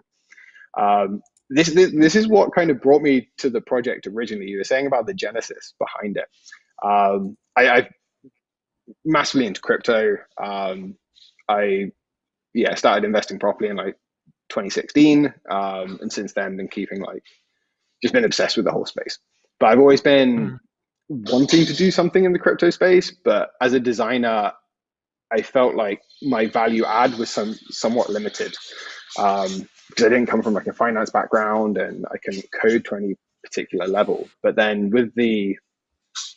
this is what kind of brought me to the project originally. You were saying about the genesis behind it. I'm massively into crypto. I started investing properly in like 2016, and since then been keeping just been obsessed with the whole space. But I've always been wanting to do something in the crypto space. But as a designer, I felt like my value add was somewhat limited, because I didn't come from like a finance background and I couldn't code to any particular level. But then with the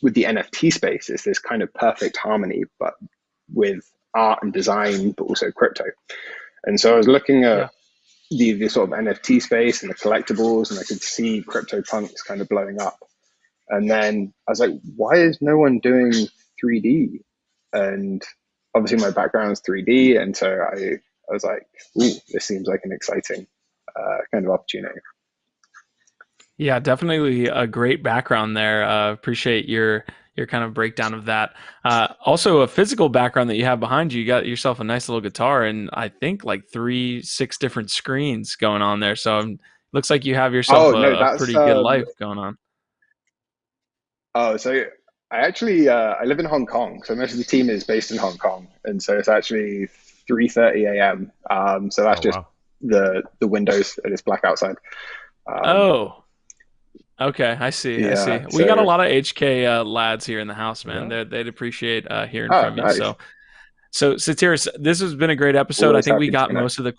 NFT space, it's this kind of perfect harmony, but with art and design, but also crypto. And so I was looking at the sort of NFT space and the collectibles, and I could see CryptoPunks kind of blowing up. And then I was like, why is no one doing 3D? And obviously my background is 3D. And so I was like, ooh, this seems like an exciting kind of opportunity. Yeah, definitely a great background there. Appreciate your kind of breakdown of that. Also a physical background that you have behind you. You got yourself a nice little guitar and I think like 6 different screens going on there. So looks like you have yourself a pretty good life going on. Oh, so I actually, I live in Hong Kong. So most of the team is based in Hong Kong. And so it's actually 3:30 a.m. So that's the windows. It is black outside. Okay, I see. I see. We got a lot of HK lads here in the house, man. They'd appreciate hearing from you. So Satiris, this has been a great episode. Always I think we got most of the.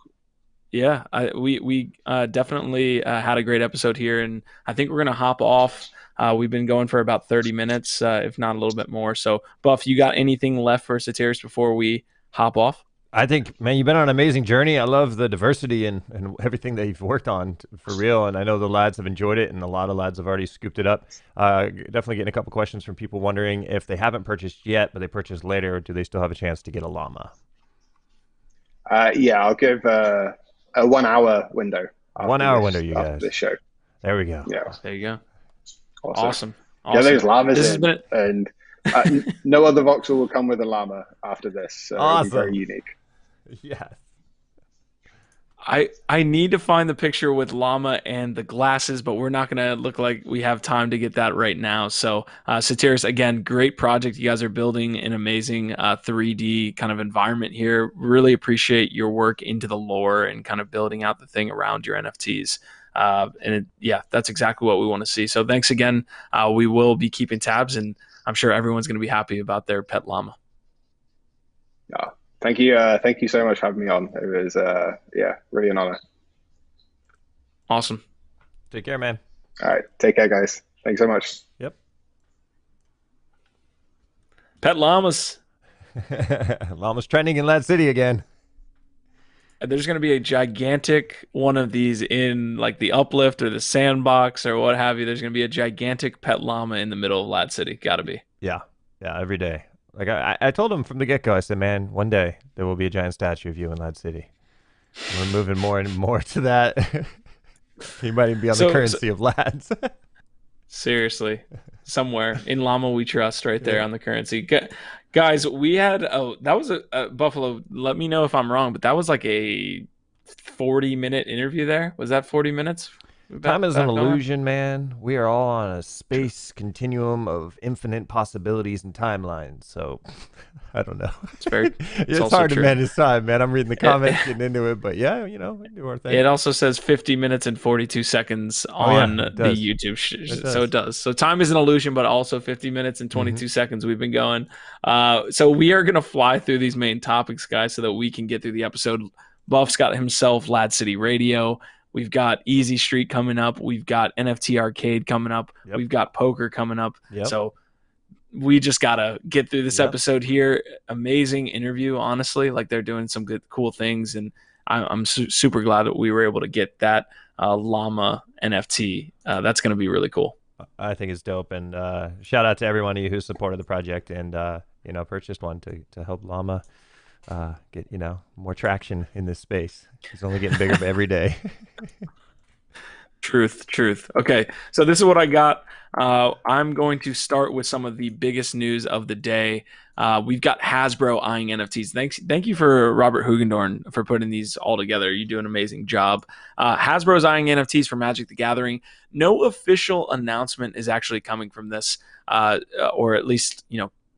Yeah, we definitely had a great episode here, and I think we're gonna hop off. We've been going for about 30 minutes, if not a little bit more. So, Buff, you got anything left for Satiris before we hop off? I think, man, you've been on an amazing journey. I love the diversity and everything that you've worked on for real. And I know the lads have enjoyed it, and a lot of lads have already scooped it up. Definitely getting a couple questions from people wondering if they haven't purchased yet, but they purchased later, do they still have a chance to get a llama? Yeah, I'll give a 1 hour window. 1 hour window, you guys. This show. There we go. Yeah, There you go. awesome. Awesome. Get those llamas This has in, been and no other voxel will come with a llama after this, so it'll be very unique. Yes. I need to find the picture with llama and the glasses, but we're not going to look like we have time to get that right now. So, Satiris, again, great project. You guys are building an amazing 3D kind of environment here. Really appreciate your work into the lore and kind of building out the thing around your NFTs. Yeah, that's exactly what we want to see. So thanks again. We will be keeping tabs, and I'm sure everyone's going to be happy about their pet llama. Yeah. Thank you so much for having me on. It was really an honor. Awesome. Take care, man. All right, take care, guys. Thanks so much. Yep. Pet llamas. Llama's trending in LADZ City again. There's going to be a gigantic one of these in like the uplift or the sandbox or what have you. There's going to be a gigantic pet llama in the middle of LADZ City. Got to be. Yeah, every day. Like I told him from the get-go, I said, man, one day there will be a giant statue of you in LADZ City. We're moving more and more to that. He might even be on the currency of LADZ. Seriously. Somewhere in llama we trust right there on the currency. Guys, we had, that was a Buffalo, let me know if I'm wrong, but that was like a 40-minute interview there. Was that 40 minutes? Time is an illusion, man. We are all on a space continuum of infinite possibilities and timelines. So, I don't know. It's hard to manage time, man. I'm reading the comments, getting into it, but yeah, we do our thing. It also says 50 minutes and 42 seconds on the YouTube. So it does. So time is an illusion, but also 50 minutes and 22 seconds we've been going. So we are going to fly through these main topics, guys, so that we can get through the episode. Buff's got himself LADZ City Radio. We've got Easy Street coming up. We've got NFT Arcade coming up. Yep. We've got poker coming up. Yep. So we just got to get through this episode here. Amazing interview, honestly. Like, they're doing some good, cool things. And I'm super glad that we were able to get that llama NFT. That's going to be really cool. I think it's dope. And shout out to everyone of you who supported the project and, purchased one to help llama get more traction in this space. He's only getting bigger every day. Truth. Okay, so this is what I got. I'm going to start with some of the biggest news of the day. We've got Hasbro eyeing NFTs. Thank you for Robert Hugendorn for putting these all together. You do an amazing job. Hasbro's eyeing NFTs for Magic the Gathering. No official announcement is actually coming from this, or at least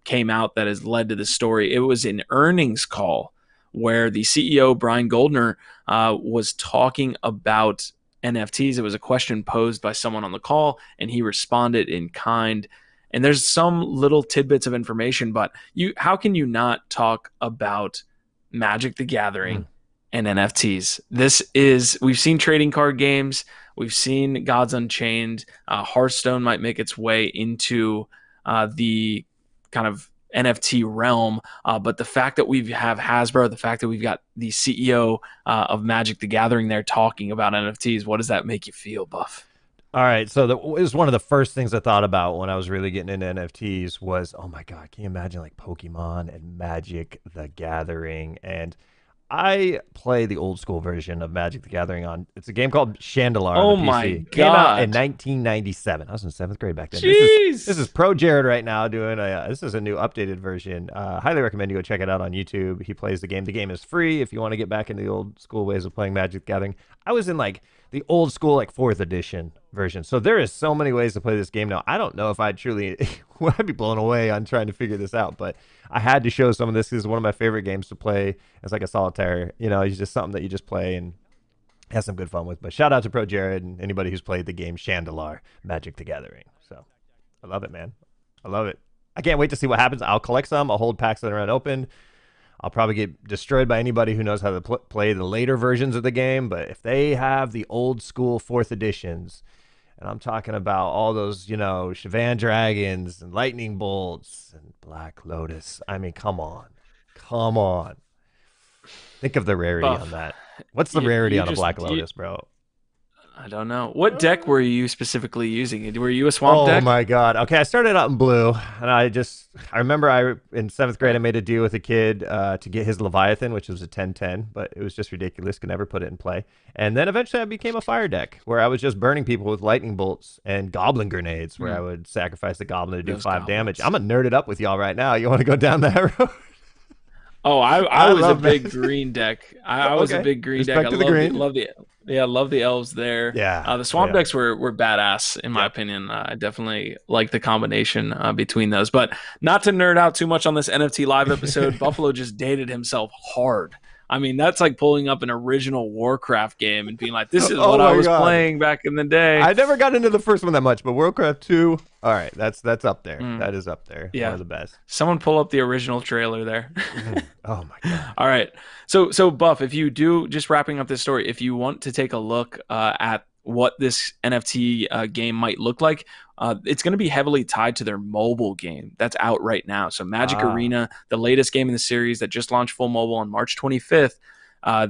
came out that has led to this story. It was an earnings call where the CEO, Brian Goldner, was talking about NFTs. It was a question posed by someone on the call, and he responded in kind. And there's some little tidbits of information, but how can you not talk about Magic the Gathering and NFTs? We've seen trading card games. We've seen Gods Unchained. Hearthstone might make its way into the kind of NFT realm, but the fact that we have Hasbro, the fact that we've got the CEO of Magic the Gathering there talking about NFTs, what does that make you feel, Buff? All right, so it was one of the first things I thought about when I was really getting into NFTs was, oh my God, can you imagine like Pokemon and Magic the Gathering? And I play the old school version of Magic the Gathering it's a game called Chandelar. Oh on the PC. my God. Came out in 1997. I was in 7th grade back then. Jeez. This is Pro Jared right now doing this is a new updated version. Highly recommend you go check it out on YouTube. He plays the game. The game is free if you want to get back into the old school ways of playing Magic the Gathering. I was in like the old school, like 4th edition version. So there is so many ways to play this game now. I don't know if I'd be blown away on trying to figure this out, but I had to show some of this. This is one of my favorite games to play. It's like a solitaire, it's just something that you just play and have some good fun with. But shout out to Pro Jared and anybody who's played the game Chandelar, Magic the Gathering. So I love it, man. I love it. I can't wait to see what happens. I'll collect some. I'll hold packs that are unopened. I'll probably get destroyed by anybody who knows how to play the later versions of the game. But if they have the old school 4th editions, and I'm talking about all those, Shavan Dragons and Lightning Bolts and Black Lotus. I mean, come on. Think of the rarity on that. What's the rarity on a Black Lotus, bro? I don't know. What deck were you specifically using? Were you a swamp Oh deck? my god. Okay, I started out in blue, and I remember in 7th grade I made a deal with a kid to get his Leviathan, which was a 10/10, but it was just ridiculous. Could never put it in play. And then eventually I became a fire deck, where I was just burning people with lightning bolts and goblin grenades, where I would sacrifice the goblin to do Those 5 damage. goblins. I'm gonna nerd it up with y'all right now. You want to go down that road? Oh, I I was a love big that. green deck. I was a Okay. big green Respect deck. to the green. Love the elves there. Yeah. The swamp Yeah. decks were badass in my opinion. I definitely like the combination between those. But not to nerd out too much on this NFT live episode, Buffalo just dated himself hard. I mean, that's like pulling up an original Warcraft game and being like, "This is Oh what I my was God. playing back in the day." I never got into the first one that much, but Worldcraft 2, all right, that's up there. That is up there. Yeah. One of the best. Someone pull up the original trailer there. Oh my god. All right. So Buff, if you do, just wrapping up this story, if you want to take a look at what this NFT game might look like, it's going to be heavily tied to their mobile game that's out right now. So Magic Arena, the latest game in the series that just launched full mobile on March 25th.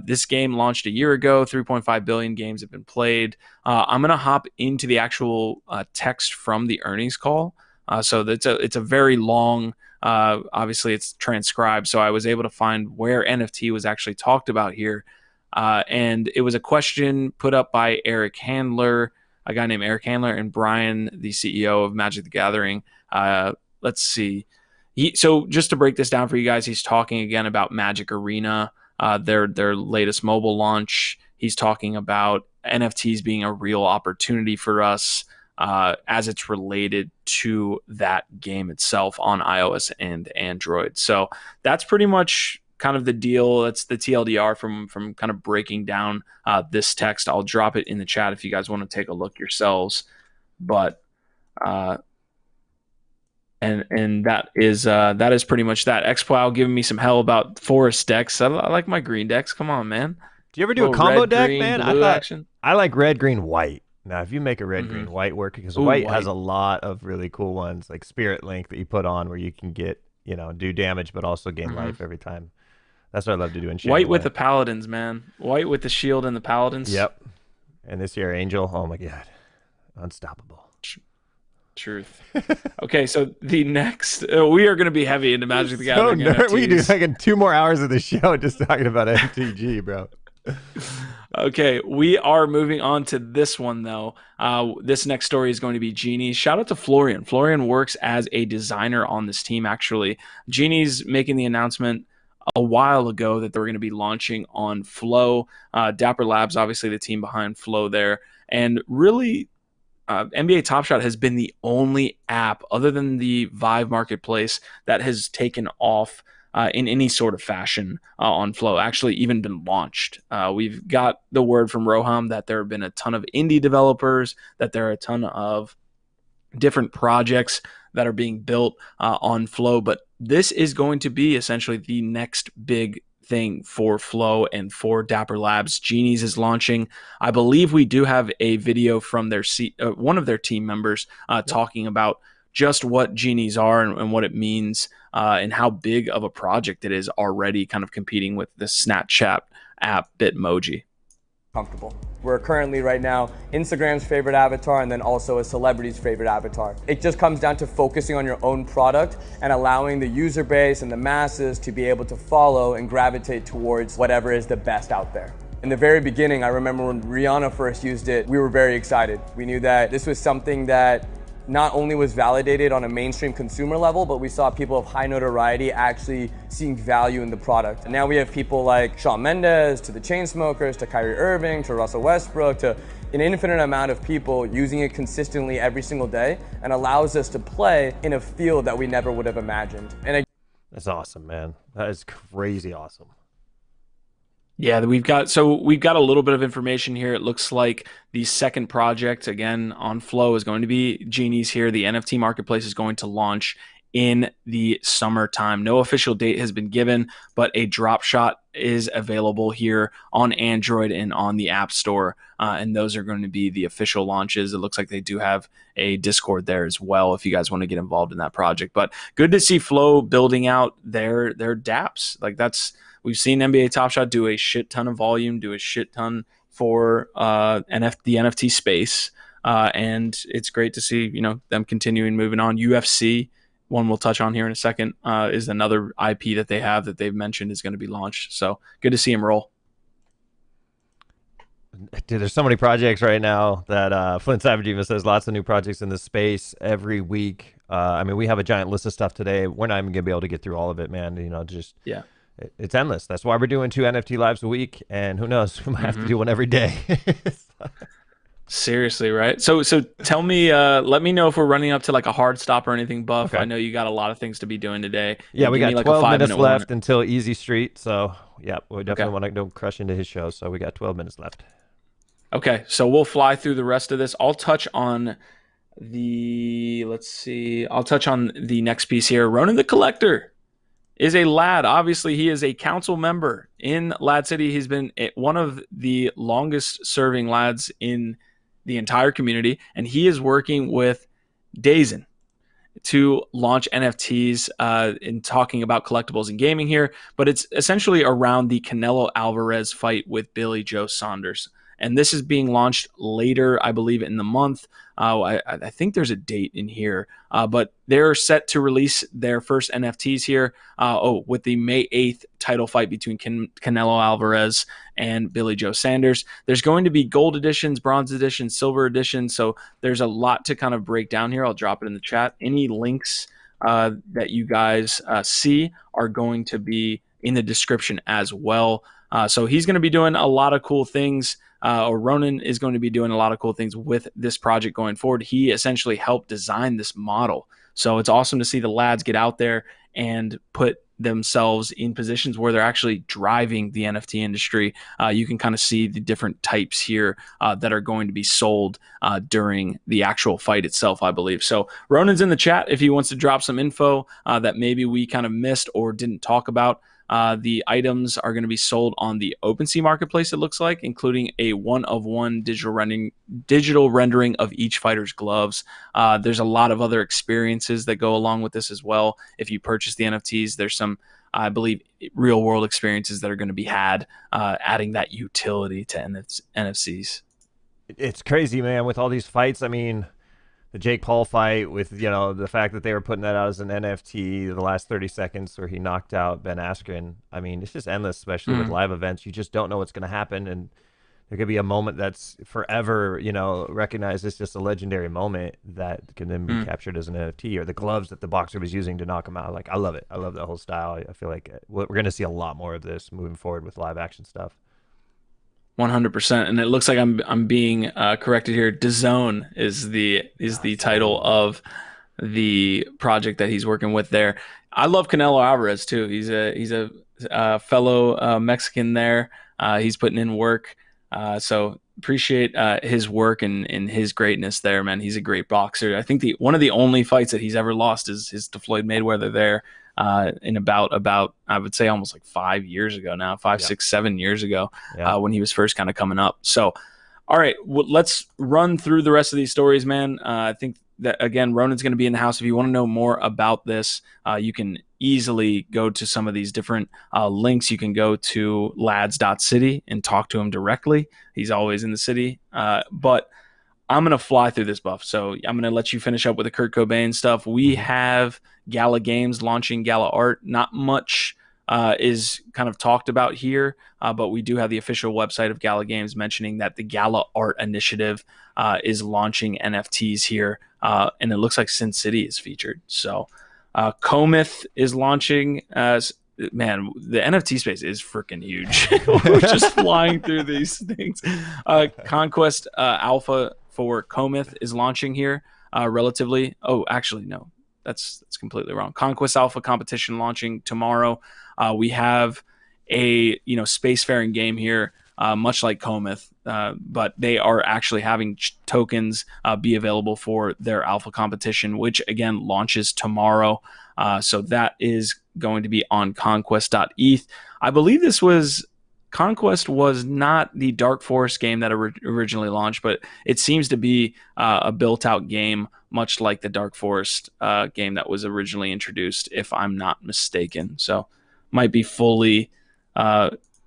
This game launched a year ago. 3.5 billion games have been played. I'm going to hop into the actual text from the earnings call. So it's a very long, obviously it's transcribed. So I was able to find where NFT was actually talked about here. And it was a question put up by Eric Handler, a guy named Eric Handler, and Brian, the CEO of Magic the Gathering. Let's see. So just to break this down for you guys, he's talking again about Magic Arena, their latest mobile launch. He's talking about NFTs being a real opportunity for us as it's related to that game itself on iOS and Android. So that's pretty much kind of the deal. That's the TLDR from kind of breaking down this text. I'll drop it in the chat if you guys want to take a look yourselves. But and that is pretty much that. XPlow giving me some hell about forest decks. I like my green decks. Come on, man. Do you ever do a Little combo red, deck, green, man? blue I action. I like red, green, white. Now, if you make a red, green, white work, because white has a lot of really cool ones, like Spirit Link that you put on where you can get, do damage, but also gain life every time. That's what I love to do in Shade White with the Paladins, man. White with the shield and the Paladins. Yep. And this year, Angel, oh my God. Unstoppable. Truth. Okay, so the next, we are going to be heavy into Magic the Gathering. NFTs. We do like 2 more hours of the show just talking about MTG, bro. Okay, we are moving on to this one, though. This next story is going to be Genies. Shout out to Florian. Florian works as a designer on this team, actually. Genies making the announcement a while ago that they were going to be launching on Flow. Dapper Labs, obviously the team behind Flow there. And really, NBA Top Shot has been the only app other than the Vive Marketplace that has taken off in any sort of fashion on Flow, actually even been launched. We've got the word from Roham that there have been a ton of indie developers, that there are a ton of different projects that are being built on Flow, but this is going to be essentially the next big thing for Flow and for Dapper Labs. Genies is launching. I believe we do have a video from their one of their team members talking about just what Genies are and what it means and how big of a project it is already, kind of competing with the Snapchat app Bitmoji. Comfortable. We're currently right now Instagram's favorite avatar and then also a celebrity's favorite avatar. It just comes down to focusing on your own product and allowing the user base and the masses to be able to follow and gravitate towards whatever is the best out there. In the very beginning, I remember when Rihanna first used it, we were very excited. We knew that this was something that not only was validated on a mainstream consumer level, but we saw people of high notoriety actually seeing value in the product. And now we have people like Shawn Mendes, to the Chainsmokers, to Kyrie Irving, to Russell Westbrook, to an infinite amount of people using it consistently every single day, and allows us to play in a field that we never would have imagined. And that's awesome, man. That is crazy awesome. Yeah, we've got a little bit of information here. It looks like the second project, again, on Flow is going to be Genies here. The NFT marketplace is going to launch in the summertime. No official date has been given, but a drop shot is available here on Android and on the App Store. And those are going to be the official launches. It looks like they do have a Discord there as well if you guys want to get involved in that project. But good to see Flow building out their dApps. Like we've seen NBA Top Shot do a shit ton of volume, do a shit ton for the NFT space. And it's great to see, them continuing moving on. UFC, one we'll touch on here in a second, is another IP that they have that they've mentioned is going to be launched. So good to see him roll. Dude, there's so many projects right now that Flint Savage even says lots of new projects in this space every week. I mean, we have a giant list of stuff today. We're not even gonna be able to get through all of it, man. Yeah, it's endless. That's why we're doing 2 NFT lives a week, and who knows, we might have to do one every day. Seriously, right? So tell me, let me know if we're running up to like a hard stop or anything, Buff. Okay. I know you got a lot of things to be doing today. Yeah, we Give got me like 12 a minutes 5-minute left until Easy Street. So yeah, we definitely want to go crush into his show. So we got 12 minutes left. Okay, so we'll fly through the rest of this. I'll touch on the next piece here. Ronin the Collector is a lad. Obviously, he is a council member in Lad City. He's been one of the longest serving lads in the entire community, and he is working with DAZN to launch NFTs in talking about collectibles and gaming here, but it's essentially around the Canelo Alvarez fight with Billy Joe Saunders. And this is being launched later, I believe, in the month. I think there's a date in here, but they're set to release their first NFTs here. With the May 8th title fight between Canelo Alvarez and Billy Joe Saunders. There's going to be gold editions, bronze editions, silver editions. So there's a lot to kind of break down here. I'll drop it in the chat. Any links that you guys see are going to be in the description as well. So he's going to be doing a lot of cool things. Ronin is going to be doing a lot of cool things with this project going forward. He essentially helped design this model. So it's awesome to see the lads get out there and put themselves in positions where they're actually driving the NFT industry. You can kind of see the different types here that are going to be sold during the actual fight itself, I believe. So Ronin's in the chat if he wants to drop some info that maybe we kind of missed or didn't talk about. The items are going to be sold on the OpenSea marketplace, it looks like, including a one-of-one digital rendering of each fighter's gloves. There's a lot of other experiences that go along with this as well. If you purchase the NFTs, there's some, I believe, real-world experiences that are going to be had, adding that utility to NFCs. It's crazy, man, with all these fights. I mean, the Jake Paul fight with, the fact that they were putting that out as an NFT, the last 30 seconds where he knocked out Ben Askren. I mean, it's just endless, especially with live events. You just don't know what's going to happen. And there could be a moment that's forever, recognized as just a legendary moment that can then be captured as an NFT, or the gloves that the boxer was using to knock him out. Like, I love it. I love that whole style. I feel like we're going to see a lot more of this moving forward with live action stuff. 100%, and it looks like I'm being corrected here. DAZN is the title of the project that he's working with there. I love Canelo Alvarez too. He's a fellow Mexican there. He's putting in work, so appreciate his work and his greatness there, man. He's a great boxer. I think one of the only fights that he's ever lost is to Floyd Mayweather there. In about I would say almost like 5 years ago now, 6, 7 years ago, when he was first kind of coming up. So, all right, let's run through the rest of these stories, man. I think that, again, Ronin's going to be in the house. If you want to know more about this, you can easily go to some of these different links. You can go to lads.city and talk to him directly. He's always in the city, but I'm going to fly through this, Buff. So I'm going to let you finish up with the Curt Cobain stuff. We have Gala Games launching Gala Art. Not much is kind of talked about here, but we do have the official website of Gala Games mentioning that the Gala Art Initiative is launching NFTs here, and it looks like Sin City is featured. So Cometh is launching as... Man, the NFT space is freaking huge. We're just flying through these things. Conquest Alpha for Cometh is launching here relatively. Oh, actually, no, that's completely wrong. Conquest Alpha competition launching tomorrow. We have a spacefaring game here, much like Cometh, but they are actually having tokens be available for their alpha competition, which again launches tomorrow. So that is going to be on conquest.eth. I believe Conquest was not the Dark Forest game that originally launched, but it seems to be a built-out game, much like the Dark Forest game that was originally introduced, if I'm not mistaken. So might be fully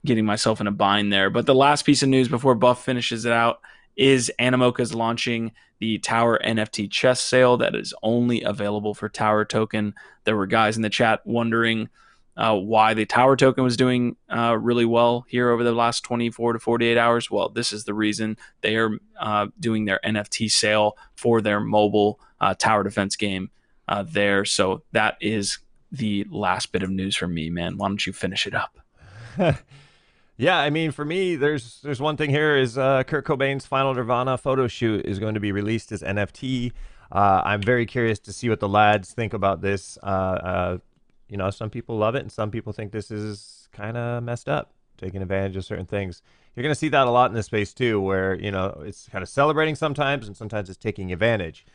getting myself in a bind there. But the last piece of news before Buff finishes it out is Animoca is launching the Tower NFT chest sale that is only available for Tower token. There were guys in the chat wondering why the Tower token was doing really well here over the last 24 to 48 hours. Well, this is the reason. They are doing their NFT sale for their mobile tower defense game there. So that is the last bit of news from me, man. Why don't you finish it up? Yeah, I mean, for me, there's one thing here is Kurt Cobain's Final Nirvana photo shoot is going to be released as NFT. I'm very curious to see what the lads think about this. You know, some people love it, and some people think this is kind of messed up, taking advantage of certain things. You're going to see that a lot in this space too, where, you know, it's kind of celebrating sometimes, and sometimes it's taking advantage.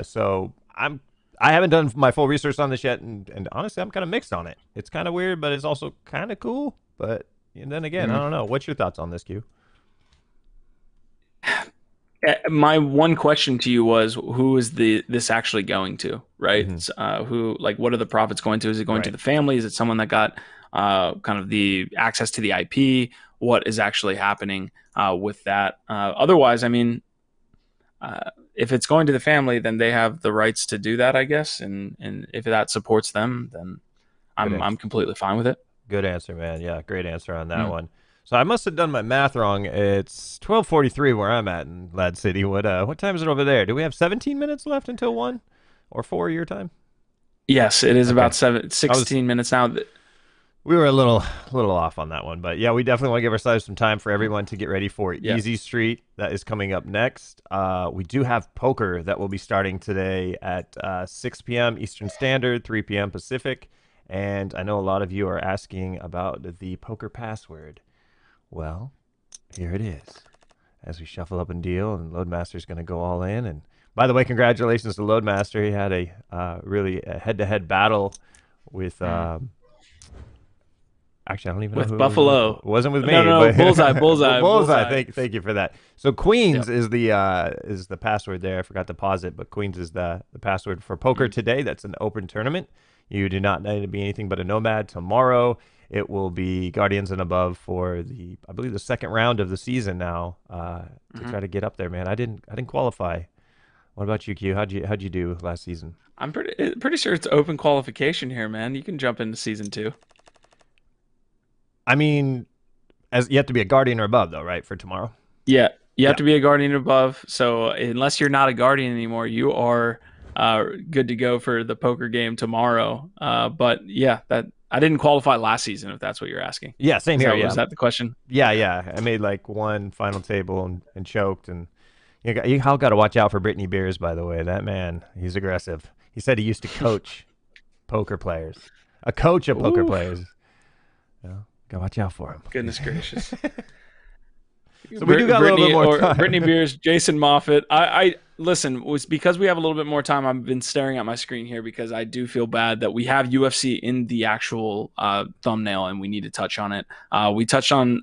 So I haven't done my full research on this yet, and honestly, I'm kind of mixed on it. It's kind of weird, but it's also kind of cool. But and then again, I don't know. What's your thoughts on this, Q? My one question to you was, who is this actually going to, right? Who, like, what are the profits going to? Is it going to the family? Is it someone that got kind of the access to the IP? What is actually happening with that? Otherwise, I mean, if it's going to the family, then they have the rights to do that, I guess. And if that supports them, then I'm completely fine with it. Good answer, man. Yeah, great answer on that one. So I must have done my math wrong. It's 12:43 where I'm at in Lad City. What time is it over there? Do we have 17 minutes left until 1 or 4 your time? Yes, it is about 16 minutes now. We were a little off on that one, but yeah, we definitely want to give ourselves some time for everyone to get ready for Easy Street. That is coming up next. We do have poker that will be starting today at 6 p.m. Eastern Standard, 3 p.m. Pacific. And I know a lot of you are asking about the poker password. Well, here it is. As we shuffle up and deal, and Loadmaster's going to go all in. And by the way, congratulations to Loadmaster. He had a really head-to-head battle with actually, I don't even know who Buffalo. It wasn't with me. No, but Bullseye. Thank you for that. So Queens is the password there. I forgot to pause it, but Queens is the password for poker today. That's an open tournament. You do not need to be anything but a nomad. Tomorrow it will be Guardians and above for I believe the second round of the season now to try to get up there, man. I didn't qualify. What about you, Q? How'd you do last season? I'm pretty sure it's open qualification here, man. You can jump into season 2. I mean, as you have to be a Guardian or above, though, right, for tomorrow? Yeah, you have to be a Guardian or above. So unless you're not a Guardian anymore, you are good to go for the poker game tomorrow. But yeah, that I didn't qualify last season, if that's what you're asking. Yeah, same here. Was that the question? Yeah. I made like one final table and choked. And you all got to watch out for Brittany Beers, by the way. That man, he's aggressive. He said he used to coach poker players. A coach of poker players. Gotta watch out for him. Goodness gracious. So we do got a little bit more time. Brittany Beers, Jason Moffitt. I listen, was because we have a little bit more time. I've been staring at my screen here because I do feel bad that we have UFC in the actual thumbnail and we need to touch on it.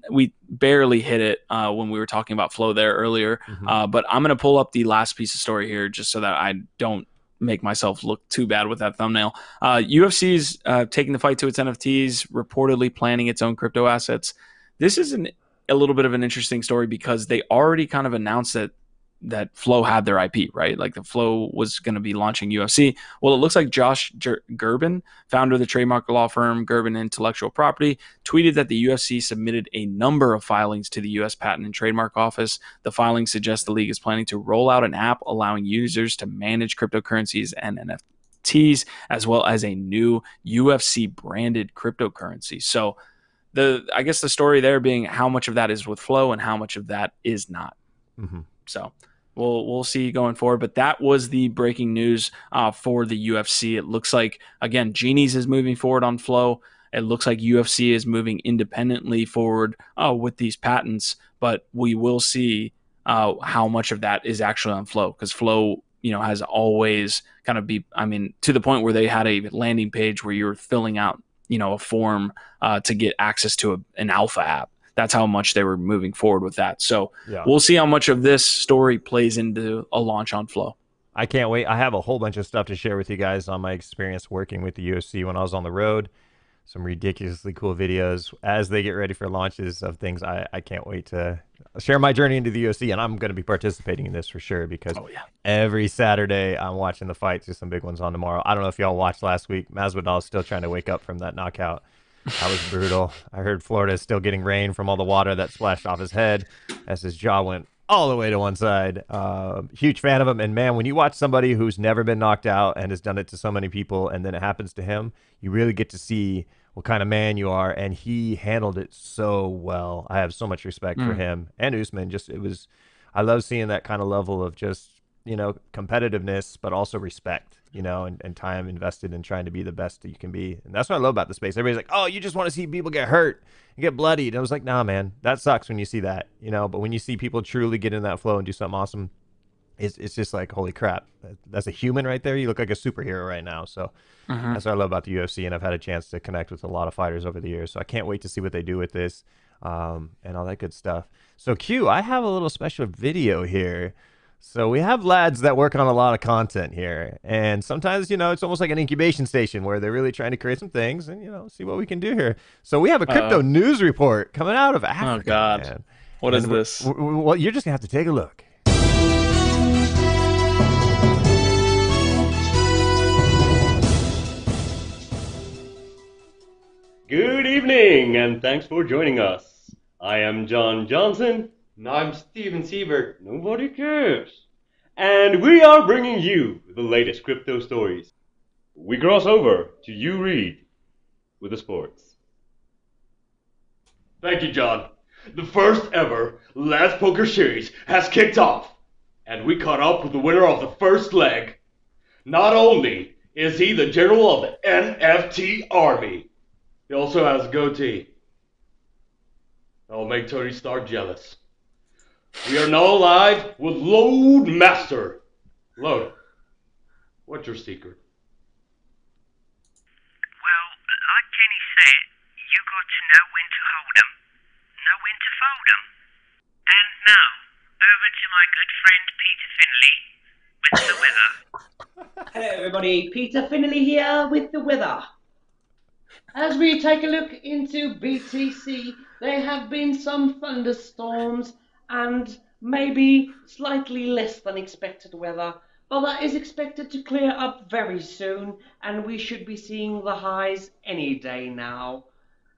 We barely hit it when we were talking about flow there earlier. But I'm going to pull up the last piece of story here just so that I don't make myself look too bad with that thumbnail. UFC's taking the fight to its NFTs, reportedly planning its own crypto assets. This is a little bit of an interesting story because they already kind of announced that Flow had their IP, right? Like the Flow was going to be launching UFC. Well, it looks like Josh Gerben, founder of the trademark law firm Gerben Intellectual Property, tweeted that the UFC submitted a number of filings to the U.S. Patent and Trademark Office. The filings suggest the league is planning to roll out an app allowing users to manage cryptocurrencies and NFTs, as well as a new UFC branded cryptocurrency. So I guess the story there being how much of that is with Flow and how much of that is not. So we'll see going forward. But that was the breaking news for the UFC. It looks like, again, Genies is moving forward on Flow. It looks like UFC is moving independently forward with these patents. But we will see how much of that is actually on Flow, because Flow, has always kind of to the point where they had a landing page where you're filling out, a form to get access to an alpha app. That's how much they were moving forward with that. So we'll see how much of this story plays into a launch on Flow. I can't wait. I have a whole bunch of stuff to share with you guys on my experience working with the UFC when I was on the road. some ridiculously cool videos as they get ready for launches of things. I can't wait to share my journey into the UFC, and I'm going to be participating in this for sure because every Saturday I'm watching the fights. There's some big ones on tomorrow. I don't know if y'all watched last week. Masvidal is still trying to wake up from that knockout. That was brutal. I heard Florida is still getting rain from all the water that splashed off his head as his jaw went all the way to one side. Huge fan of him. And man, when you watch somebody who's never been knocked out and has done it to so many people, and then it happens to him, you really get to see what kind of man you are. And he handled it so well. I have so much respect for him and Usman. I love seeing that kind of level of just, competitiveness, but also respect, and time invested in trying to be the best that you can be. And that's what I love about the space. Everybody's like, oh, you just want to see people get hurt and get bloodied. And I was like, nah, man, that sucks when you see that, but when you see people truly get in that flow and do something awesome, it's just like, holy crap, that's a human right there. You look like a superhero right now. So that's what I love about the UFC. And I've had a chance to connect with a lot of fighters over the years. So I can't wait to see what they do with this and all that good stuff. So Q, I have a little special video here. So we have lads that work on a lot of content here, and sometimes, it's almost like an incubation station where they're really trying to create some things and, see what we can do here. So we have a crypto news report coming out of Africa. Oh, God. Man. What is this? Well, you're just going to have to take a look. Good evening, and thanks for joining us. I am John Johnson. And I'm Steven Siebert. Nobody cares. And we are bringing you the latest crypto stories. We cross over to you read with the sports. Thank you, John. The first ever LADZ Poker Series has kicked off, and we caught up with the winner of the first leg. Not only is he the general of the NFT army, he also has a goatee. That'll make Tony Stark jealous. We are now live with Load Master. Load, what's your secret? Well, like Kenny said, you got to know when to hold 'em, know when to fold 'em. And now, over to my good friend Peter Finley with the weather. Hello everybody, Peter Finley here with the weather. As we take a look into BTC, there have been some thunderstorms and maybe slightly less than expected weather, but that is expected to clear up very soon, and we should be seeing the highs any day now.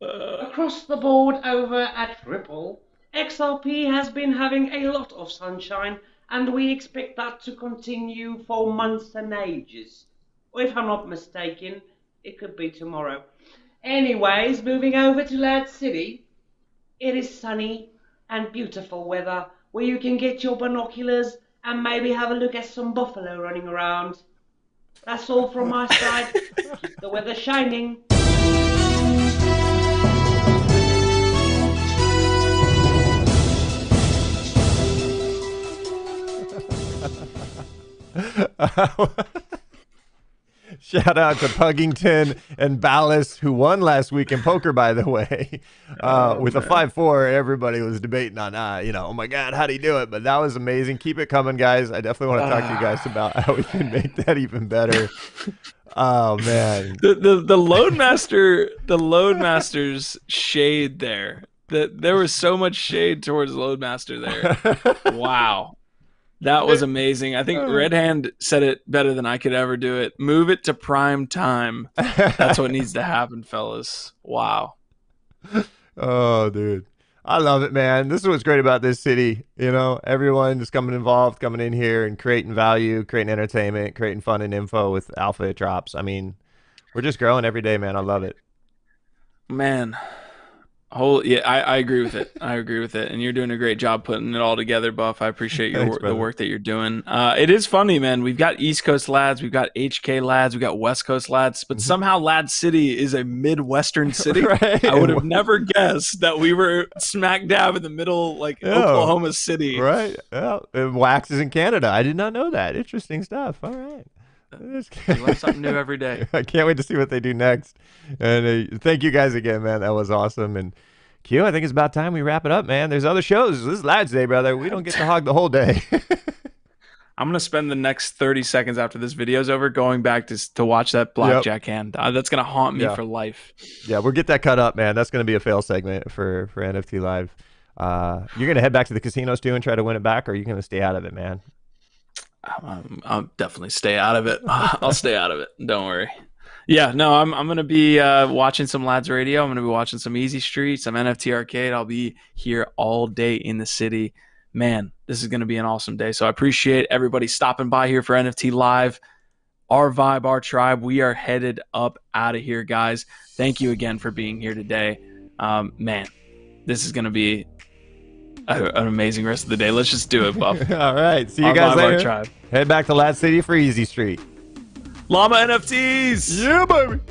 Across the board over at Ripple, XRP has been having a lot of sunshine, and we expect that to continue for months and ages. Or if I'm not mistaken, it could be tomorrow. Anyways, moving over to LADZ City, it is sunny and beautiful weather where you can get your binoculars and maybe have a look at some buffalo running around. That's all from my side. Keep the weather shining. Shout out to Puggington and Ballas, who won last week in poker, by the way. With a 5-4, everybody was debating on, oh my God, how'd he do it? But that was amazing. Keep it coming, guys. I definitely want to talk to you guys about how we can make that even better. Oh, man. The Loadmaster's shade there. There was so much shade towards Loadmaster there. Wow. That was amazing. I think Red Hand said it better than I could ever do it. Move it to prime time. That's what needs to happen, fellas. Wow. Oh, dude. I love it, man. This is what's great about this city. Everyone just coming in here and creating value, creating entertainment, creating fun and info with alpha drops. I mean, we're just growing every day, man. I love it. Man. I agree with it. And you're doing a great job putting it all together, Buff. I appreciate the work that you're doing. It is funny, man. We've got East Coast lads, we've got HK lads, we've got West Coast lads, but somehow LADZ City is a Midwestern city. Right. I would have never guessed that we were smack dab in the middle, like Oklahoma City. Right. Yeah. Wax is in Canada. I did not know that. Interesting stuff. All right. You learn something new every day. I can't wait to see what they do next. And thank you guys again, man. That was awesome. And Q, I think it's about time we wrap it up, man. There's other shows. This is LADZ Day, brother. We don't get to hog the whole day. I'm gonna spend the next 30 seconds after this video's over going back to watch that blackjack hand. That's gonna haunt me for life. Yeah, we'll get that cut up, man. That's gonna be a fail segment for NFT Live. You're gonna head back to the casinos too and try to win it back, or are you gonna stay out of it, man? I'll definitely stay out of it. I'll stay out of it. Don't worry. Yeah, no, I'm gonna be watching some Lads Radio. I'm gonna be watching some Easy Street, some NFT Arcade. I'll be here all day in the city. Man, this is gonna be an awesome day. So I appreciate everybody stopping by here for NFT Live. Our vibe, our tribe. We are headed up out of here, guys. Thank you again for being here today. Man, this is gonna be an amazing rest of the day. Let's just do it, Buff. All right, see you guys later. Tribe. Head back to Lad City for Easy Street. Llama NFTs. Yeah, baby.